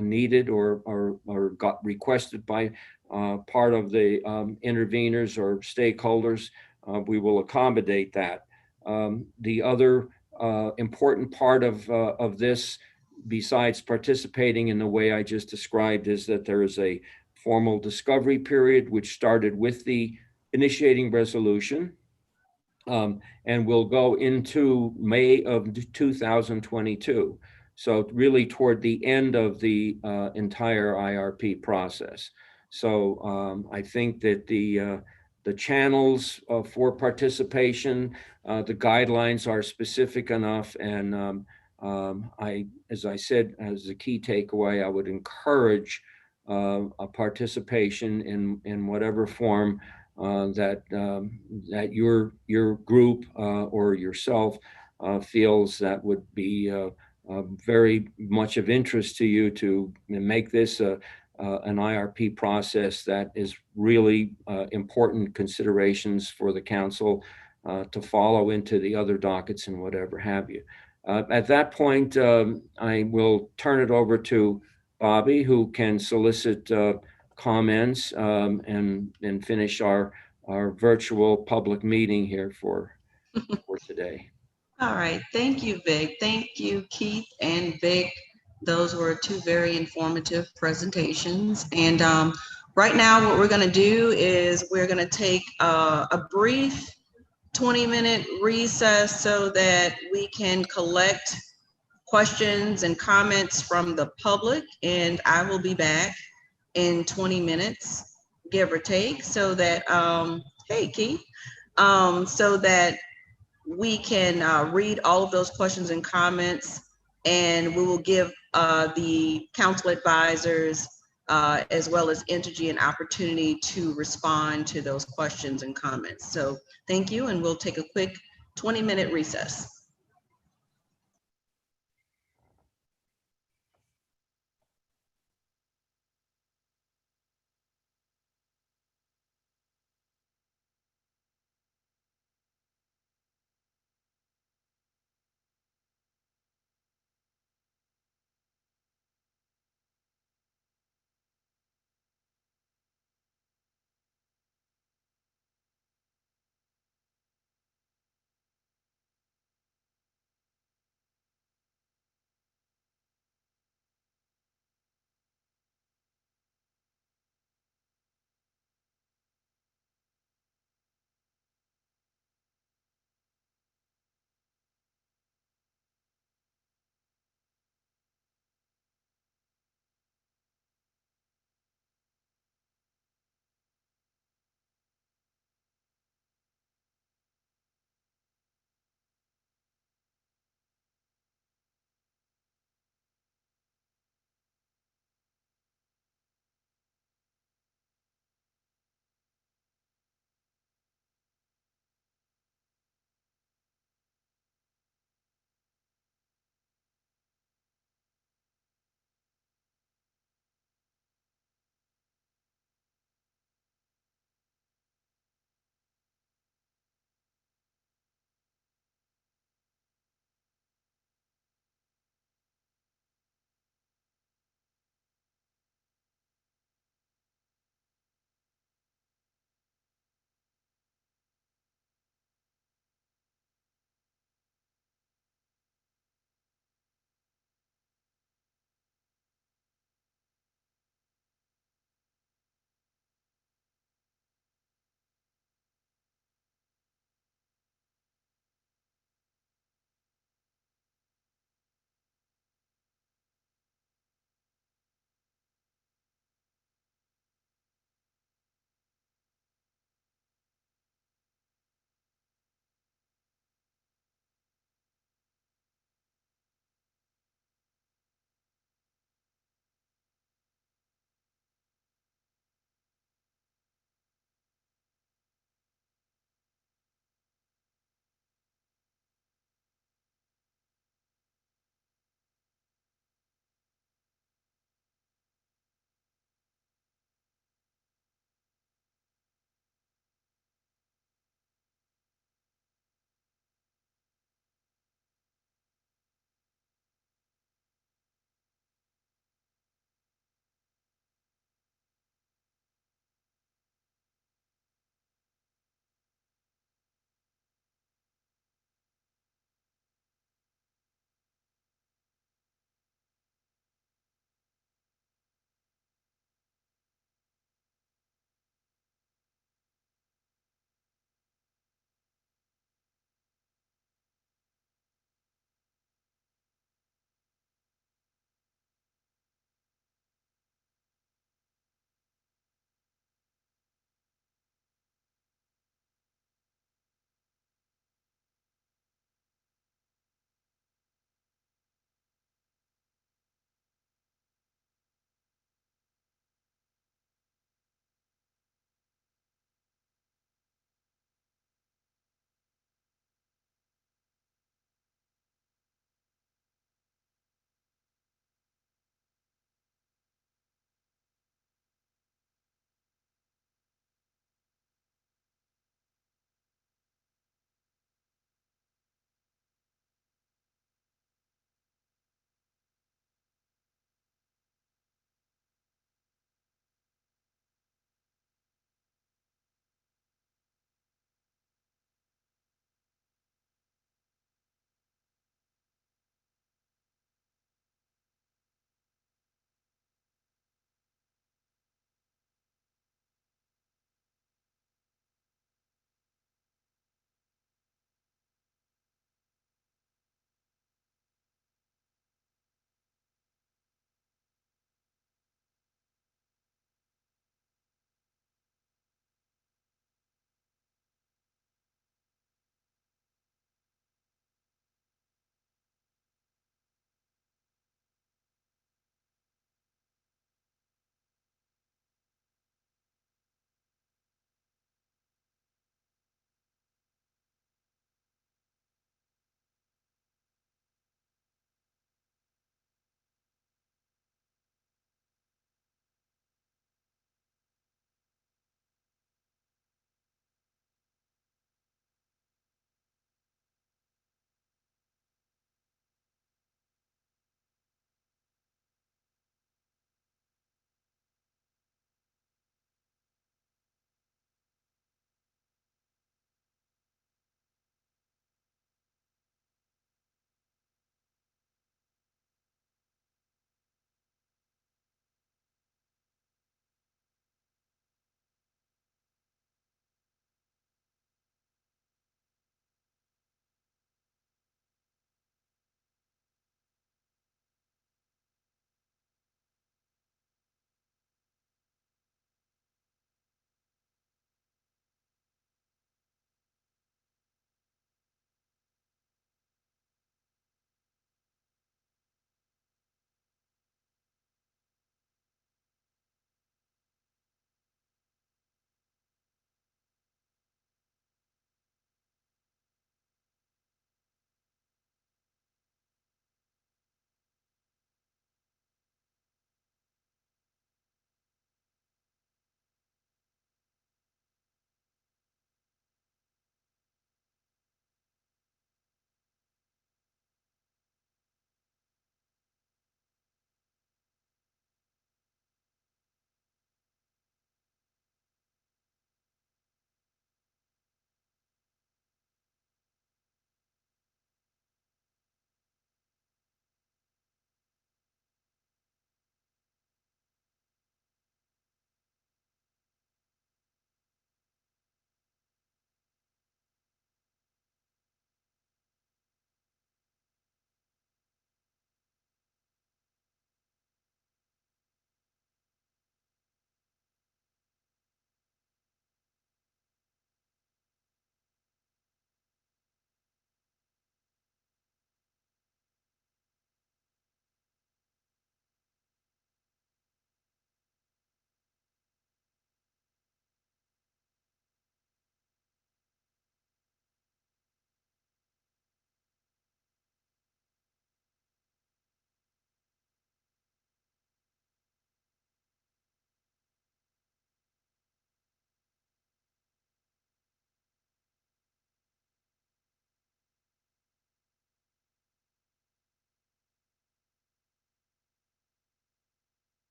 needed or got requested by part of the interveners or stakeholders, we will accommodate that. The other important part of this, besides participating in the way I just described, is that there is a formal discovery period, which started with the initiating resolution, and will go into May of 2022. So really toward the end of the entire IRP process. So I think that the channels for participation, the guidelines are specific enough, and as I said, as a key takeaway, I would encourage a participation in whatever form that your group or yourself feels that would be very much of interest to you, to make this an IRP process that is really important considerations for the council to follow into the other dockets and whatever have you. At that point, I will turn it over to Bobby, who can solicit comments and finish our virtual public meeting here for for today. All right, thank you, Vic. Thank you, Keith and Vic. Those were two very informative presentations. And right now, what we're going to do is we're going to take a brief 20-minute recess so that we can collect questions and comments from the public. And I will be back in 20 minutes, give or take, so that, hey, Keith, so that we can read all of those questions and comments, and we will give the council advisors as well as Entergy an opportunity to respond to those questions and comments. So thank you, and we'll take a quick 20-minute recess.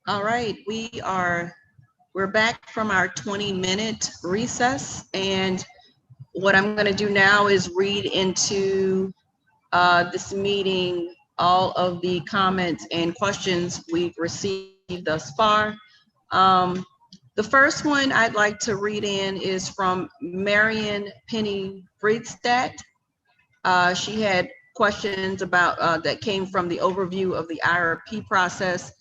All right, we're back from our 20-minute recess, and what I'm going to do now is read into this meeting all of the comments and questions we've received thus far. The first one I'd like to read in is from Marion Penny Friedstadt. She had questions about that came from the overview of the IRP process.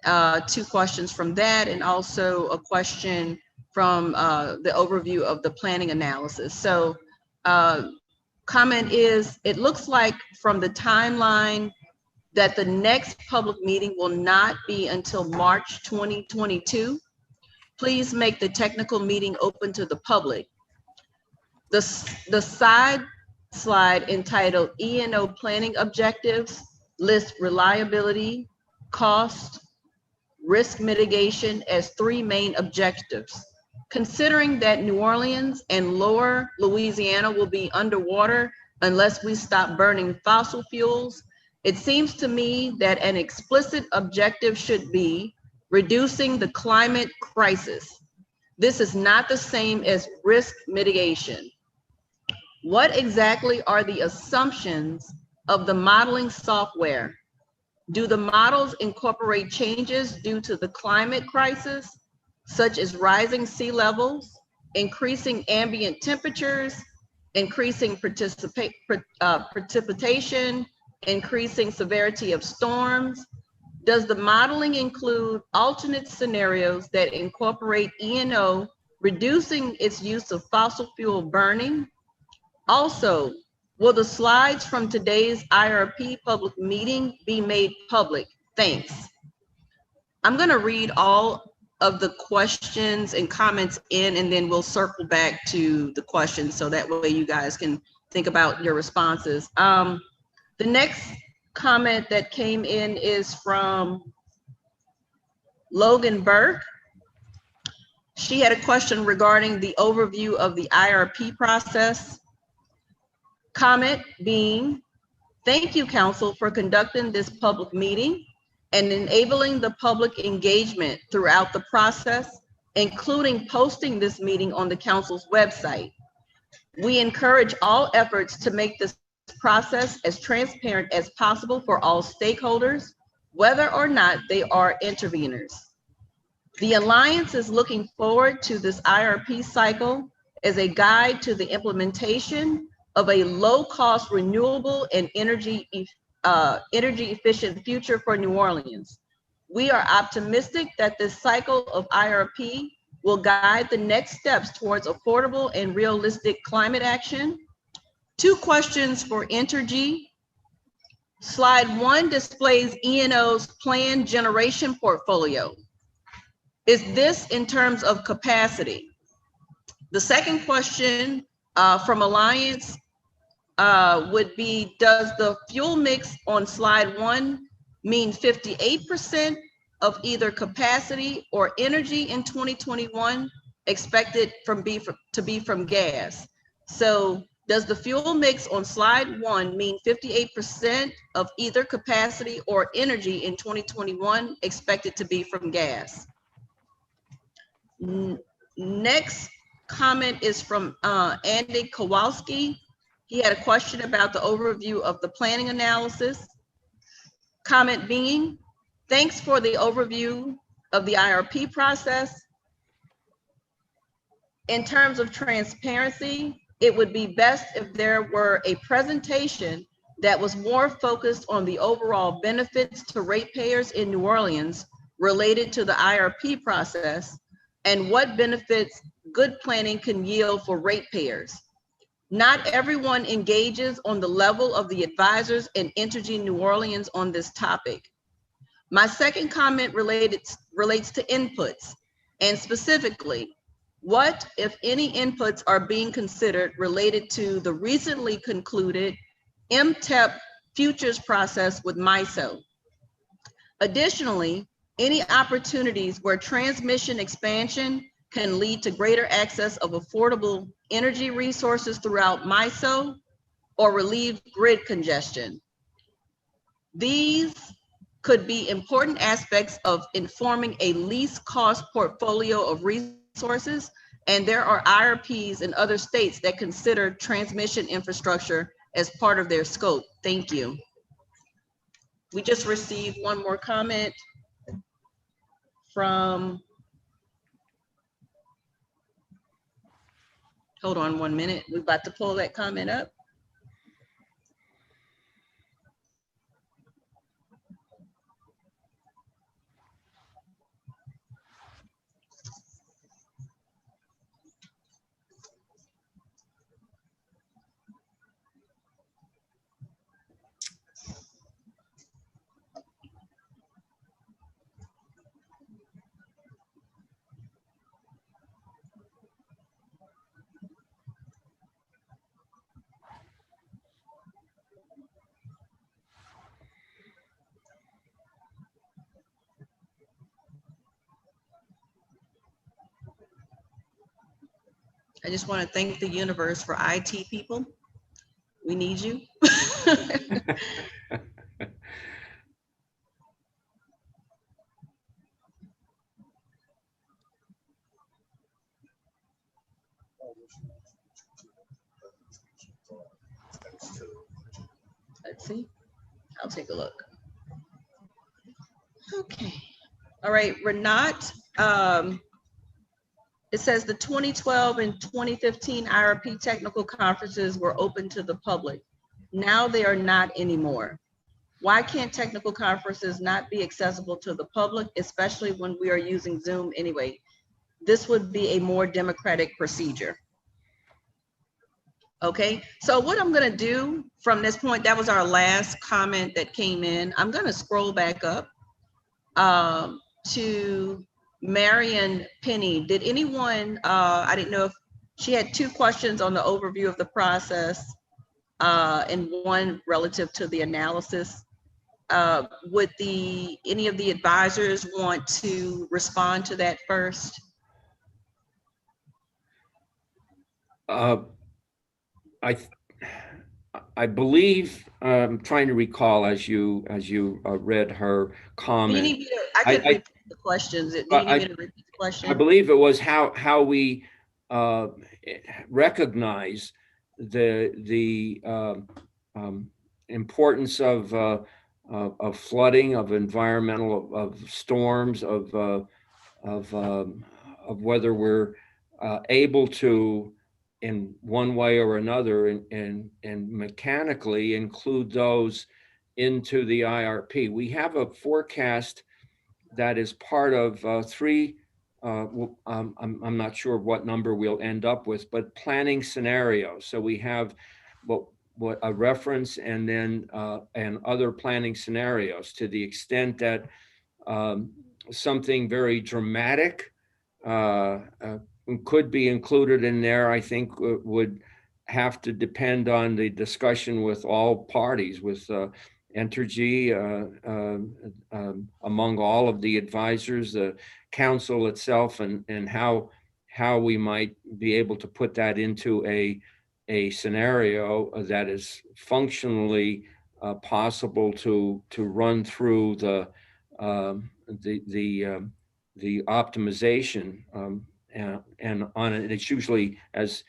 2 questions from that, and also a question from the overview of the planning analysis. So comment is, it looks like from the timeline that the next public meeting will not be until March 2022. Please make the technical meeting open to the public. The side slide entitled E&O Planning Objectives lists reliability, cost, risk mitigation as 3 main objectives. Considering that New Orleans and lower Louisiana will be underwater unless we stop burning fossil fuels, it seems to me that an explicit objective should be reducing the climate crisis. This is not the same as risk mitigation. What exactly are the assumptions of the modeling software? Do the models incorporate changes due to the climate crisis, such as rising sea levels, increasing ambient temperatures, increasing precipitation, increasing severity of storms? Does the modeling include alternate scenarios that incorporate E&O, reducing its use of fossil fuel burning? Also, will the slides from today's IRP public meeting be made public? Thanks. I'm going to read all of the questions and comments in, and then we'll circle back to the questions so that way you guys can think about your responses. The next comment that came in is from Logan Burke. She had a question regarding the overview of the IRP process. Comment being, thank you, Council, for conducting this public meeting and enabling the public engagement throughout the process, including posting this meeting on the Council's website. We encourage all efforts to make this process as transparent as possible for all stakeholders, whether or not they are interveners. The Alliance is looking forward to this IRP cycle as a guide to the implementation of a low-cost, renewable, and energy efficient future for New Orleans. We are optimistic that this cycle of IRP will guide the next steps towards affordable and realistic climate action. 2 questions for Entergy. Slide 1 displays E&O's planned generation portfolio. Is this in terms of capacity? The second question from Alliance would be, does the fuel mix on slide 1 mean 58% of either capacity or energy in 2021 expected to be from gas? So does the fuel mix on slide 1 mean 58% of either capacity or energy in 2021 expected to be from gas? Next comment is from Andy Kowalski. He had a question about the overview of the planning analysis. Comment being, thanks for the overview of the IRP process. In terms of transparency, it would be best if there were a presentation that was more focused on the overall benefits to ratepayers in New Orleans related to the IRP process and what benefits good planning can yield for ratepayers. Not everyone engages on the level of the advisors in Entergy New Orleans on this topic. My second comment relates to inputs, and specifically, what, if any, inputs are being considered related to the recently concluded MTEP futures process with MISO? Additionally, any opportunities where transmission expansion can lead to greater access of affordable energy resources throughout MISO or relieve grid congestion. These could be important aspects of informing a least cost portfolio of resources. And there are IRPs in other states that consider transmission infrastructure as part of their scope. Thank you. We just received one more comment from, hold on 1 minute. We're about to pull that comment up. I just want to thank the universe for IT people. We need you. Let's see. I'll take a look. Okay. All right, Renat. It says the 2012 and 2015 IRP technical conferences were open to the public. Now they are not anymore. Why can't technical conferences not be accessible to the public, especially when we are using Zoom anyway? This would be a more democratic procedure. Okay, so what I'm gonna do from this point, that was our last comment that came in. I'm gonna scroll back up to Marion Penny. Did anyone, I didn't know if she had two questions on the overview of the process and one relative to the analysis. Would any of the advisors want to respond to that first? I believe, I'm trying to recall as you read her comment. You need me to, I could repeat the questions. Do you need me to repeat the question? I believe it was how we recognize the importance of flooding, of environmental, of storms, of whether we're able to, in one way or another, and mechanically include those into the IRP. We have a forecast that is part of three, I'm not sure what number we'll end up with, but planning scenarios. So we have what a reference and then and other planning scenarios, to the extent that something very dramatic could be included in there. I think would have to depend on the discussion with all parties, with Entergy, among all of the advisors, the council itself, and how we might be able to put that into a scenario that is functionally possible to run through the optimization, and on it. It's usually, as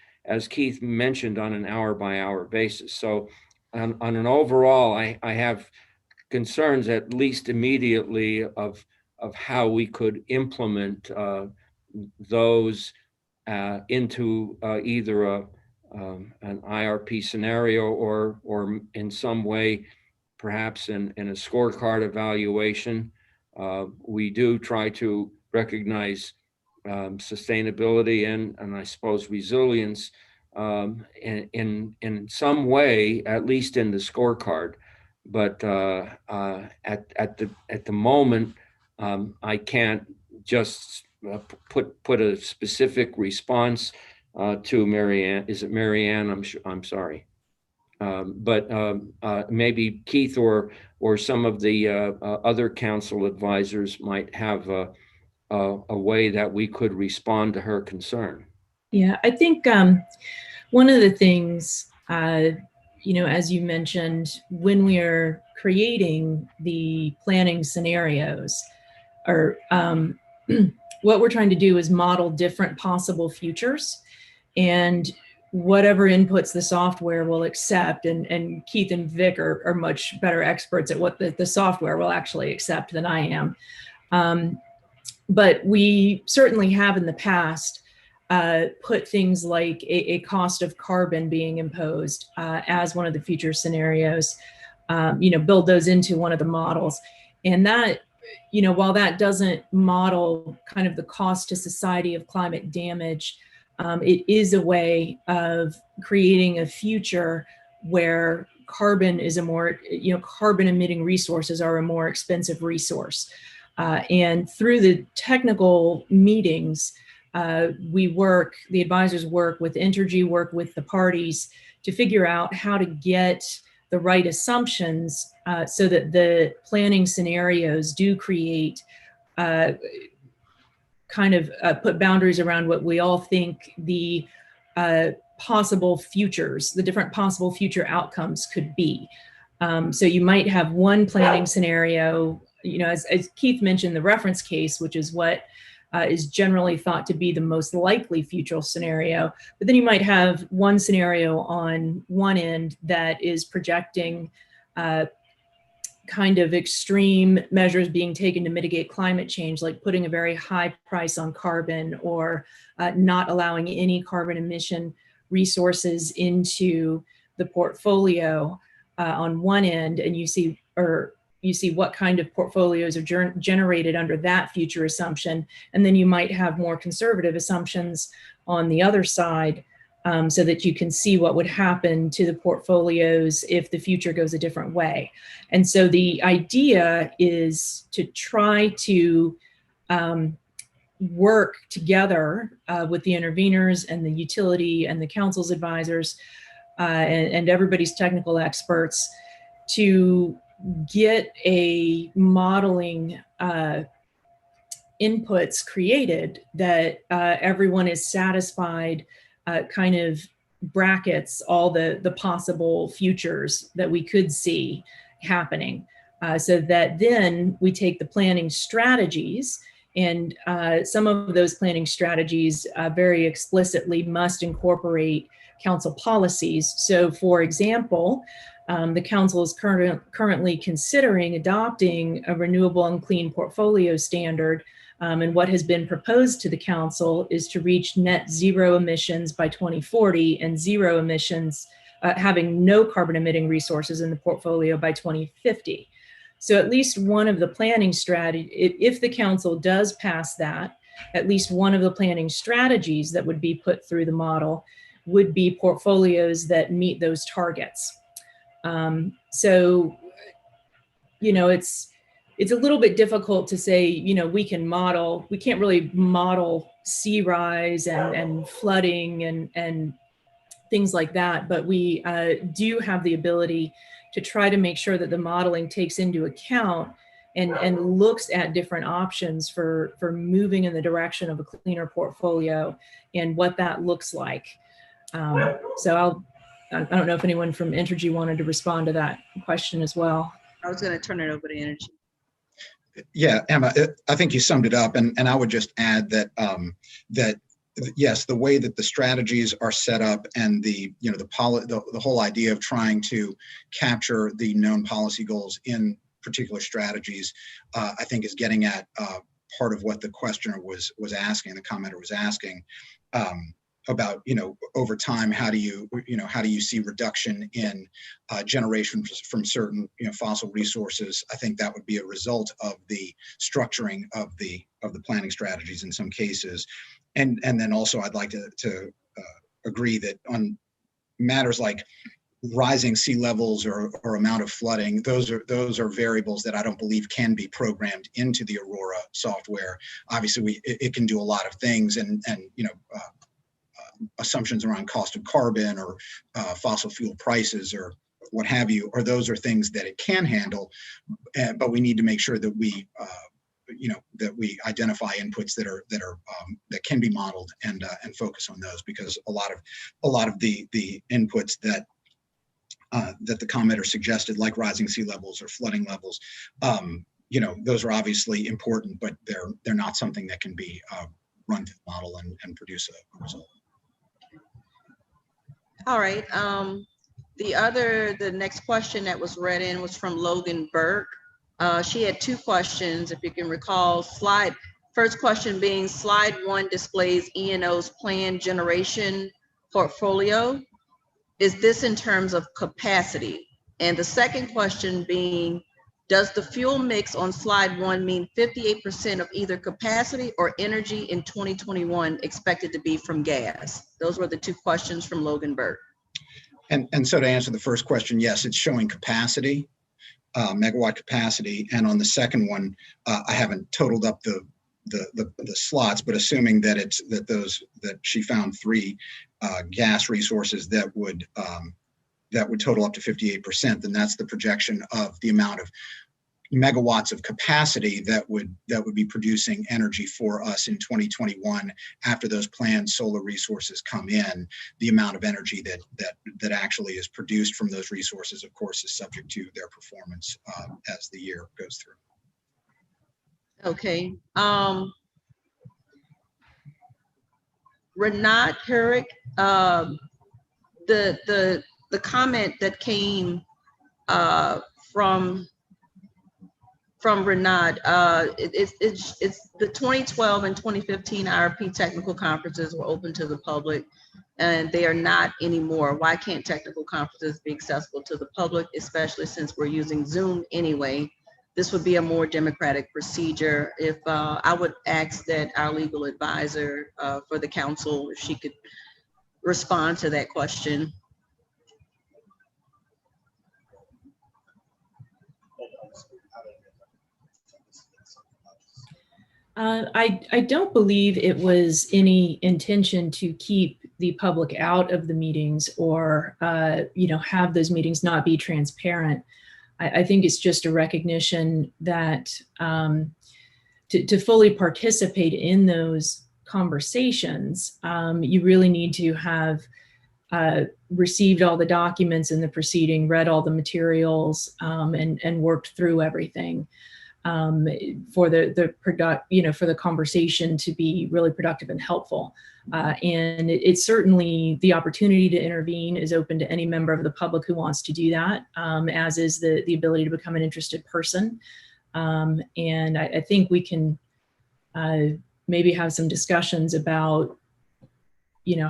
Keith mentioned, on an hour-by-hour basis. So on an overall, I have concerns, at least immediately, of how we could implement those into either an IRP scenario or in some way, perhaps in a scorecard evaluation. We do try to recognize sustainability and I suppose resilience in some way, at least in the scorecard. But at the moment, I can't just put a specific response to Marianne. Is it Marianne? I'm sorry. But maybe Keith or some of the other council advisors might have a way that we could respond to her concern. Yeah, I think one of the things as you mentioned, when we are creating the planning scenarios, or what we're trying to do is model different possible futures, and whatever inputs the software will accept, and Keith and Vic are much better experts at what the software will actually accept than I am. But we certainly have in the past put things like a cost of carbon being imposed as one of the future scenarios, build those into one of the models. And that, while that doesn't model kind of the cost to society of climate damage, it is a way of creating a future where carbon is a more, carbon emitting resources are a more expensive resource. And through the technical meetings, the advisors work with Entergy, work with the parties to figure out how to get the right assumptions so that the planning scenarios do create put boundaries around what we all think the possible futures, the different possible future outcomes could be. So you might have one planning scenario, as Keith mentioned, the reference case, which is what is generally thought to be the most likely future scenario. But then you might have one scenario on one end that is projecting kind of extreme measures being taken to mitigate climate change, like putting a very high price on carbon, or not allowing any carbon emission resources into the portfolio on one end, and you see what kind of portfolios are generated under that future assumption. And then you might have more conservative assumptions on the other side, so that you can see what would happen to the portfolios if the future goes a different way. And so the idea is to try to work together with the interveners and the utility and the council's advisors and everybody's technical experts to get a modeling inputs created that everyone is satisfied kind of brackets all the possible futures that we could see happening, so that then we take the planning strategies, and some of those planning strategies very explicitly must incorporate council policies. So for example, the council is currently considering adopting a renewable and clean portfolio standard. And what has been proposed to the council is to reach net zero emissions by 2040 and zero emissions, having no carbon emitting resources in the portfolio by 2050. So at least one of the planning strategy, if the council does pass that, at least one of the planning strategies that would be put through the model would be portfolios that meet those targets. So, it's a little bit difficult to say, we can't really model sea rise and flooding and things like that, but we do have the ability to try to make sure that the modeling takes into account and looks at different options for moving in the direction of a cleaner portfolio and what that looks like. So I don't know if anyone from Entergy wanted to respond to that question as well. I was going to turn it over to Entergy. Yeah, Emma, I think you summed it up, and I would just add that yes, the way that the strategies are set up and the whole idea of trying to capture the known policy goals in particular strategies, I think is getting at part of what the questioner was asking, the commenter was asking. About over time, how do you see reduction in generation from certain fossil resources? I think that would be a result of the structuring of the planning strategies in some cases, and then also I'd like to agree that on matters like rising sea levels or amount of flooding, those are variables that I don't believe can be programmed into the Aurora software. Obviously, it can do a lot of things, and assumptions around cost of carbon or fossil fuel prices or what have you, or those are things that it can handle, but we need to make sure that we identify inputs that can be modeled and focus on those, because a lot of the inputs that that the commenter suggested, like rising sea levels or flooding levels. Those are obviously important, but they're not something that can be run through the model and produce a result. All right. The next question that was read in was from Logan Burke. She had two questions, if you can recall. First question being, slide 1 displays E&O's planned generation portfolio. Is this in terms of capacity? And the second question being, does the fuel mix on slide 1 mean 58% of either capacity or energy in 2021 expected to be from gas? Those were the two questions from Logan Burke. And so to answer the first question, yes, it's showing capacity, megawatt capacity. And on the second one, I haven't totaled up the slots, but assuming that that she found 3 gas resources that would total up to 58%, then that's the projection of the amount of megawatts of capacity that would be producing energy for us in 2021 after those planned solar resources come in. The amount of energy that actually is produced from those resources, of course, is subject to their performance as the year goes through. Okay. Renat Herrick, the comment that came from Renat, it's the 2012 and 2015 IRP technical conferences were open to the public, and they are not anymore. Why can't technical conferences be accessible to the public, especially since we're using Zoom anyway? This would be a more democratic procedure. If I would ask that our legal advisor for the council, if she could respond to that question. I don't believe it was any intention to keep the public out of the meetings or have those meetings not be transparent. I think it's just a recognition that to fully participate in those conversations, you really need to have received all the documents in the proceeding, read all the materials, and worked through everything for the conversation to be really productive and helpful. And it's certainly the opportunity to intervene is open to any member of the public who wants to do that, as is the ability to become an interested person. And I think we can maybe have some discussions about,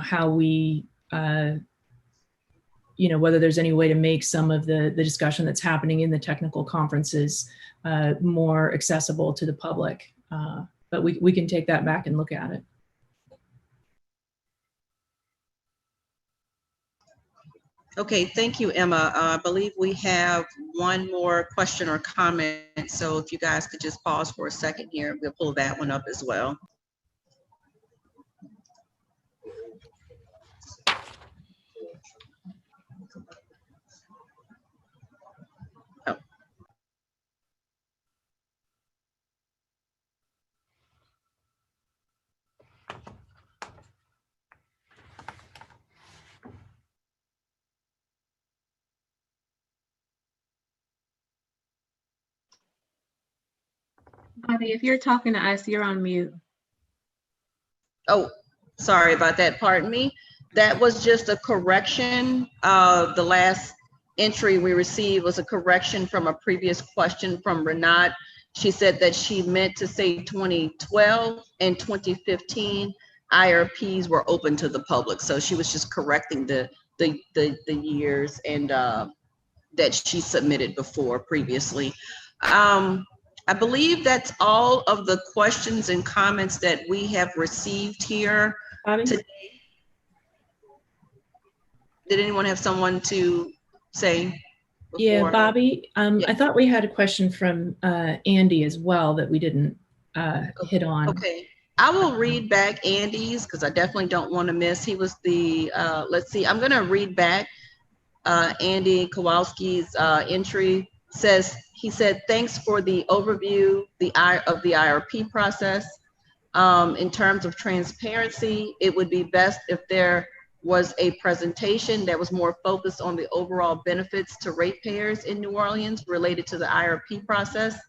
how we, whether there's any way to make some of the discussion that's happening in the technical conferences more accessible to the public. But we can take that back and look at it. Okay, thank you, Emma. I believe we have one more question or comment. So if you guys could just pause for a second here, we'll pull that one up as well. Oh. Bobby, if you're talking to us, you're on mute. Oh, sorry about that. Pardon me. That was just a correction. The last entry we received was a correction from a previous question from Renat. She said that she meant to say 2012 and 2015 IRPs were open to the public. So she was just correcting the years and that she submitted previously. I believe that's all of the questions and comments that we have received here today. Did anyone have someone to say before? Yeah, Bobby, I thought we had a question from Andy as well that we didn't hit on. Okay, I will read back Andy's because I definitely don't want to miss. He was the, let's see, I'm going to read back Andy Kowalski's entry. He said, thanks for the overview of the IRP process. In terms of transparency, it would be best if there was a presentation that was more focused on the overall benefits to ratepayers in New Orleans related to the IRP process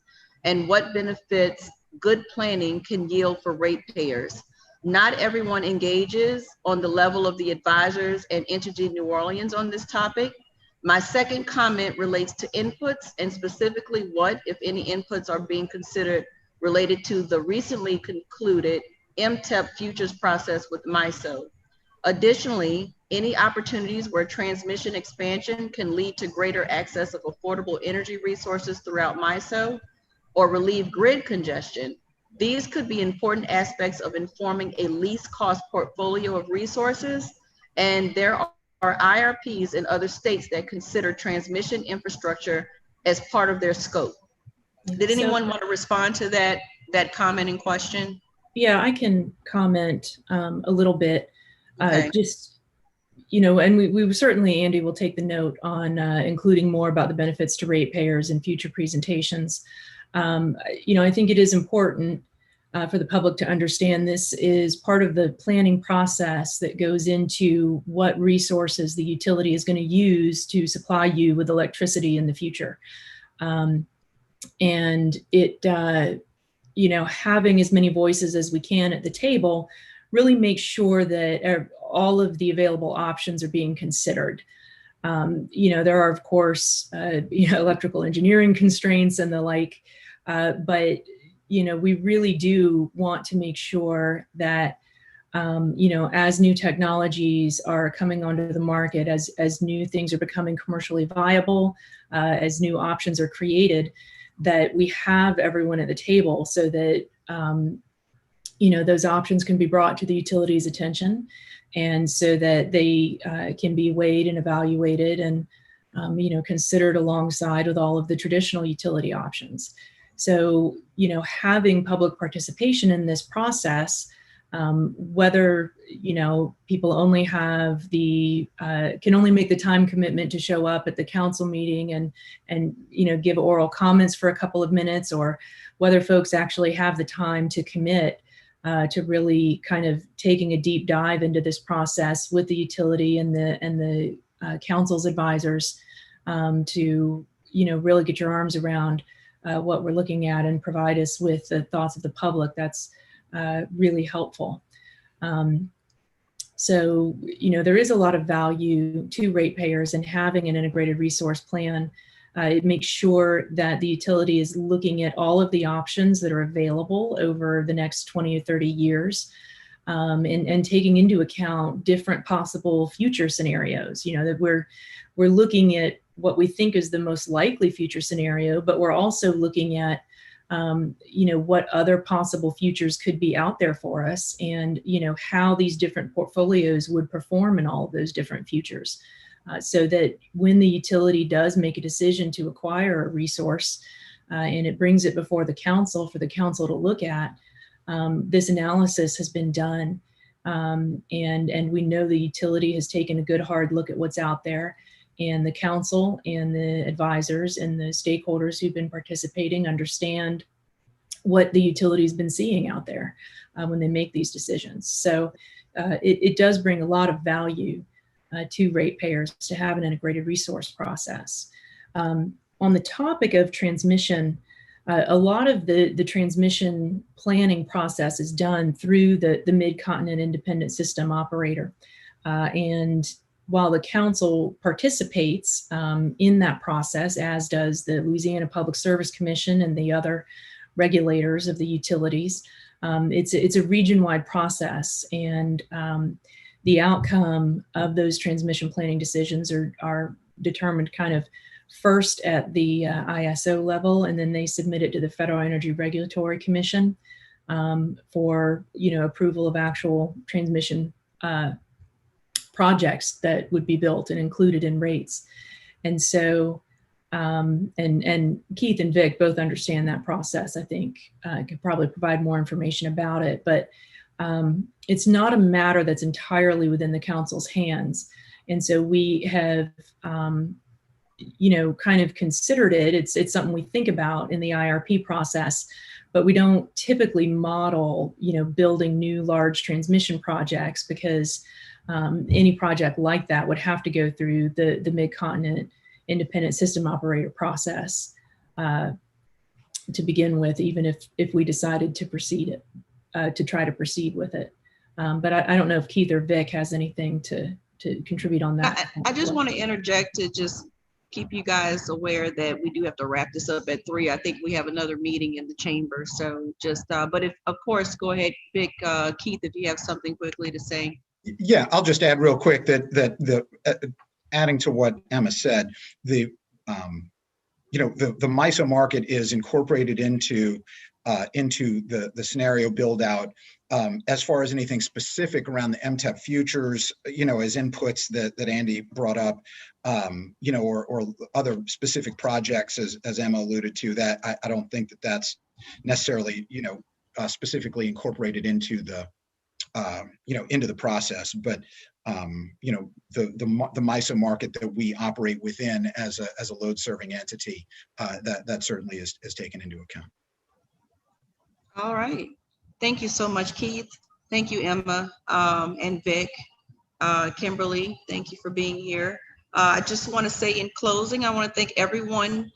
and what benefits good planning can yield for ratepayers. Not everyone engages on the level of the advisors and Entergy New Orleans on this topic. My second comment relates to inputs and specifically what, if any, inputs are being considered related to the recently concluded MTEP futures process with MISO. Additionally, any opportunities where transmission expansion can lead to greater access of affordable energy resources throughout MISO or relieve grid congestion. These could be important aspects of informing a least cost portfolio of resources, and there are IRPs in other states that consider transmission infrastructure as part of their scope. Did anyone want to respond to that comment in question? Yeah, I can comment a little bit. Okay. Just, and we certainly, Andy, will take the note on including more about the benefits to ratepayers in future presentations. I think it is important for the public to understand this is part of the planning process that goes into what resources the utility is going to use to supply you with electricity in the future. And it, having as many voices as we can at the table really makes sure that all of the available options are being considered. There are, of course, electrical engineering constraints and the like, but we really do want to make sure that, as new technologies are coming onto the market, as new things are becoming commercially viable, as new options are created, that we have everyone at the table so that, those options can be brought to the utility's attention and so that they can be weighed and evaluated and, considered alongside with all of the traditional utility options. So, having public participation in this process, whether, people only have can only make the time commitment to show up at the council meeting and give oral comments for a couple of minutes, or whether folks actually have the time to commit to really kind of taking a deep dive into this process with the utility and the council's advisors to, really get your arms around what we're looking at and provide us with the thoughts of the public. That's really helpful. So, there is a lot of value to ratepayers in having an integrated resource plan. It makes sure that the utility is looking at all of the options that are available over the next 20 or 30 years and taking into account different possible future scenarios, that we're looking at what we think is the most likely future scenario, but we're also looking at, what other possible futures could be out there for us and, how these different portfolios would perform in all of those different futures. So that when the utility does make a decision to acquire a resource and it brings it before the council for the council to look at, this analysis has been done. And we know the utility has taken a good hard look at what's out there, and the council and the advisors and the stakeholders who've been participating understand what the utility's been seeing out there when they make these decisions. So it does bring a lot of value to ratepayers to have an integrated resource process. On the topic of transmission, a lot of the transmission planning process is done through the Mid-Continent Independent System Operator. And while the council participates in that process, as does the Louisiana Public Service Commission and the other regulators of the utilities, it's a region-wide process, and the outcome of those transmission planning decisions are determined kind of first at the ISO level, and then they submit it to the Federal Energy Regulatory Commission for approval of actual transmission projects that would be built and included in rates. And so, and Keith and Vic both understand that process. I think I could probably provide more information about it, but it's not a matter that's entirely within the council's hands. And so we have, kind of considered it. It's something we think about in the IRP process, but we don't typically model, building new large transmission projects because Any project like that would have to go through the Mid-Continent Independent System Operator process to begin with, even if we decided to proceed it, to try to proceed with it. But I don't know if Keith or Vic has anything to contribute on that. I just want to interject to just keep you guys aware that we do have to wrap this up at 3. I think we have another meeting in the chamber. So just, but if, of course, go ahead, Vic, Keith, if you have something quickly to say. Yeah, I'll just add real quick that adding to what Emma said, the MISO market is incorporated into the scenario build out. As far as anything specific around the MTEP futures, as inputs that Andy brought up, or other specific projects, as Emma alluded to, that I don't think that's necessarily, specifically incorporated into the, into the process. But, the MISO market that we operate within as a load serving entity, that certainly is taken into account. All right. Thank you so much, Keith. Thank you, Emma, and Vic. Kimberly, thank you for being here. I just want to say in closing, I want to thank everyone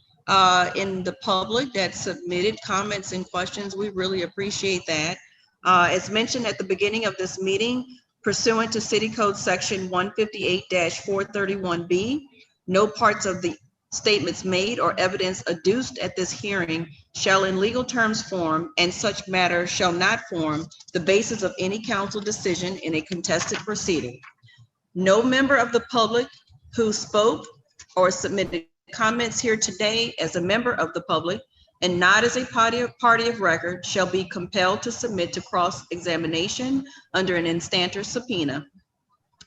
in the public that submitted comments and questions. We really appreciate that. As mentioned at the beginning of this meeting, pursuant to City Code Section 158-431B, no parts of the statements made or evidence adduced at this hearing shall in legal terms form, and such matter shall not form the basis of any council decision in a contested proceeding. No member of the public who spoke or submitted comments here today as a member of the public and not as a party of record shall be compelled to submit to cross-examination under an instanter subpoena.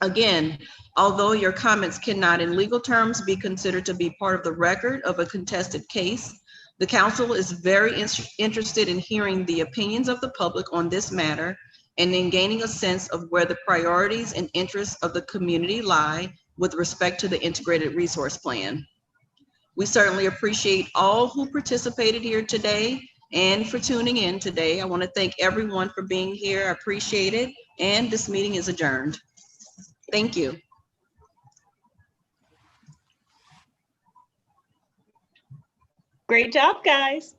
Again, although your comments cannot in legal terms be considered to be part of the record of a contested case, the council is very interested in hearing the opinions of the public on this matter and in gaining a sense of where the priorities and interests of the community lie with respect to the integrated resource plan. We certainly appreciate all who participated here today and for tuning in today. I want to thank everyone for being here. I appreciate it. And this meeting is adjourned. Thank you. Great job, guys.